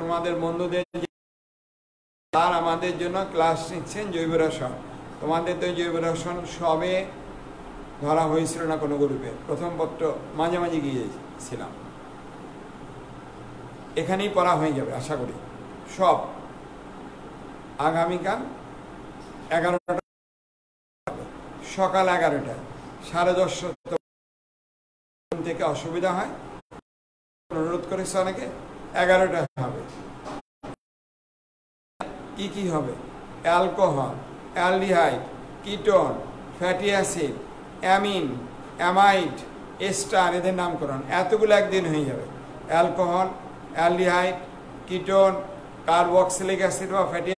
তোমাদের বন্ধুদের তার আমাদের জন্য ক্লাস নিচ্ছেন জৈব রসায়ন। তোমাদের তো জৈব রসায়ন সবে ধরা হয়েছিল না কোনো গ্রুপে, প্রথম পত্র মাঝামাঝি গিয়েছিলাম। এখানেই পড়া হয়ে যাবে আশা করি সব। আগামীকাল 11টা সকাল 11টায় 10:30 থেকে অসুবিধা হয়, অনুরোধ করেছে অনেকে 11টায় হবে। কি কি হবে? Alcohol, aldehyde, ketone, fatty acid, amine, amide, ester, এদের নামকরণ এতগুলো একদিন হয়ে যাবে। Alcohol, aldehyde, ketone, carboxylic acid বা ফ্যাটি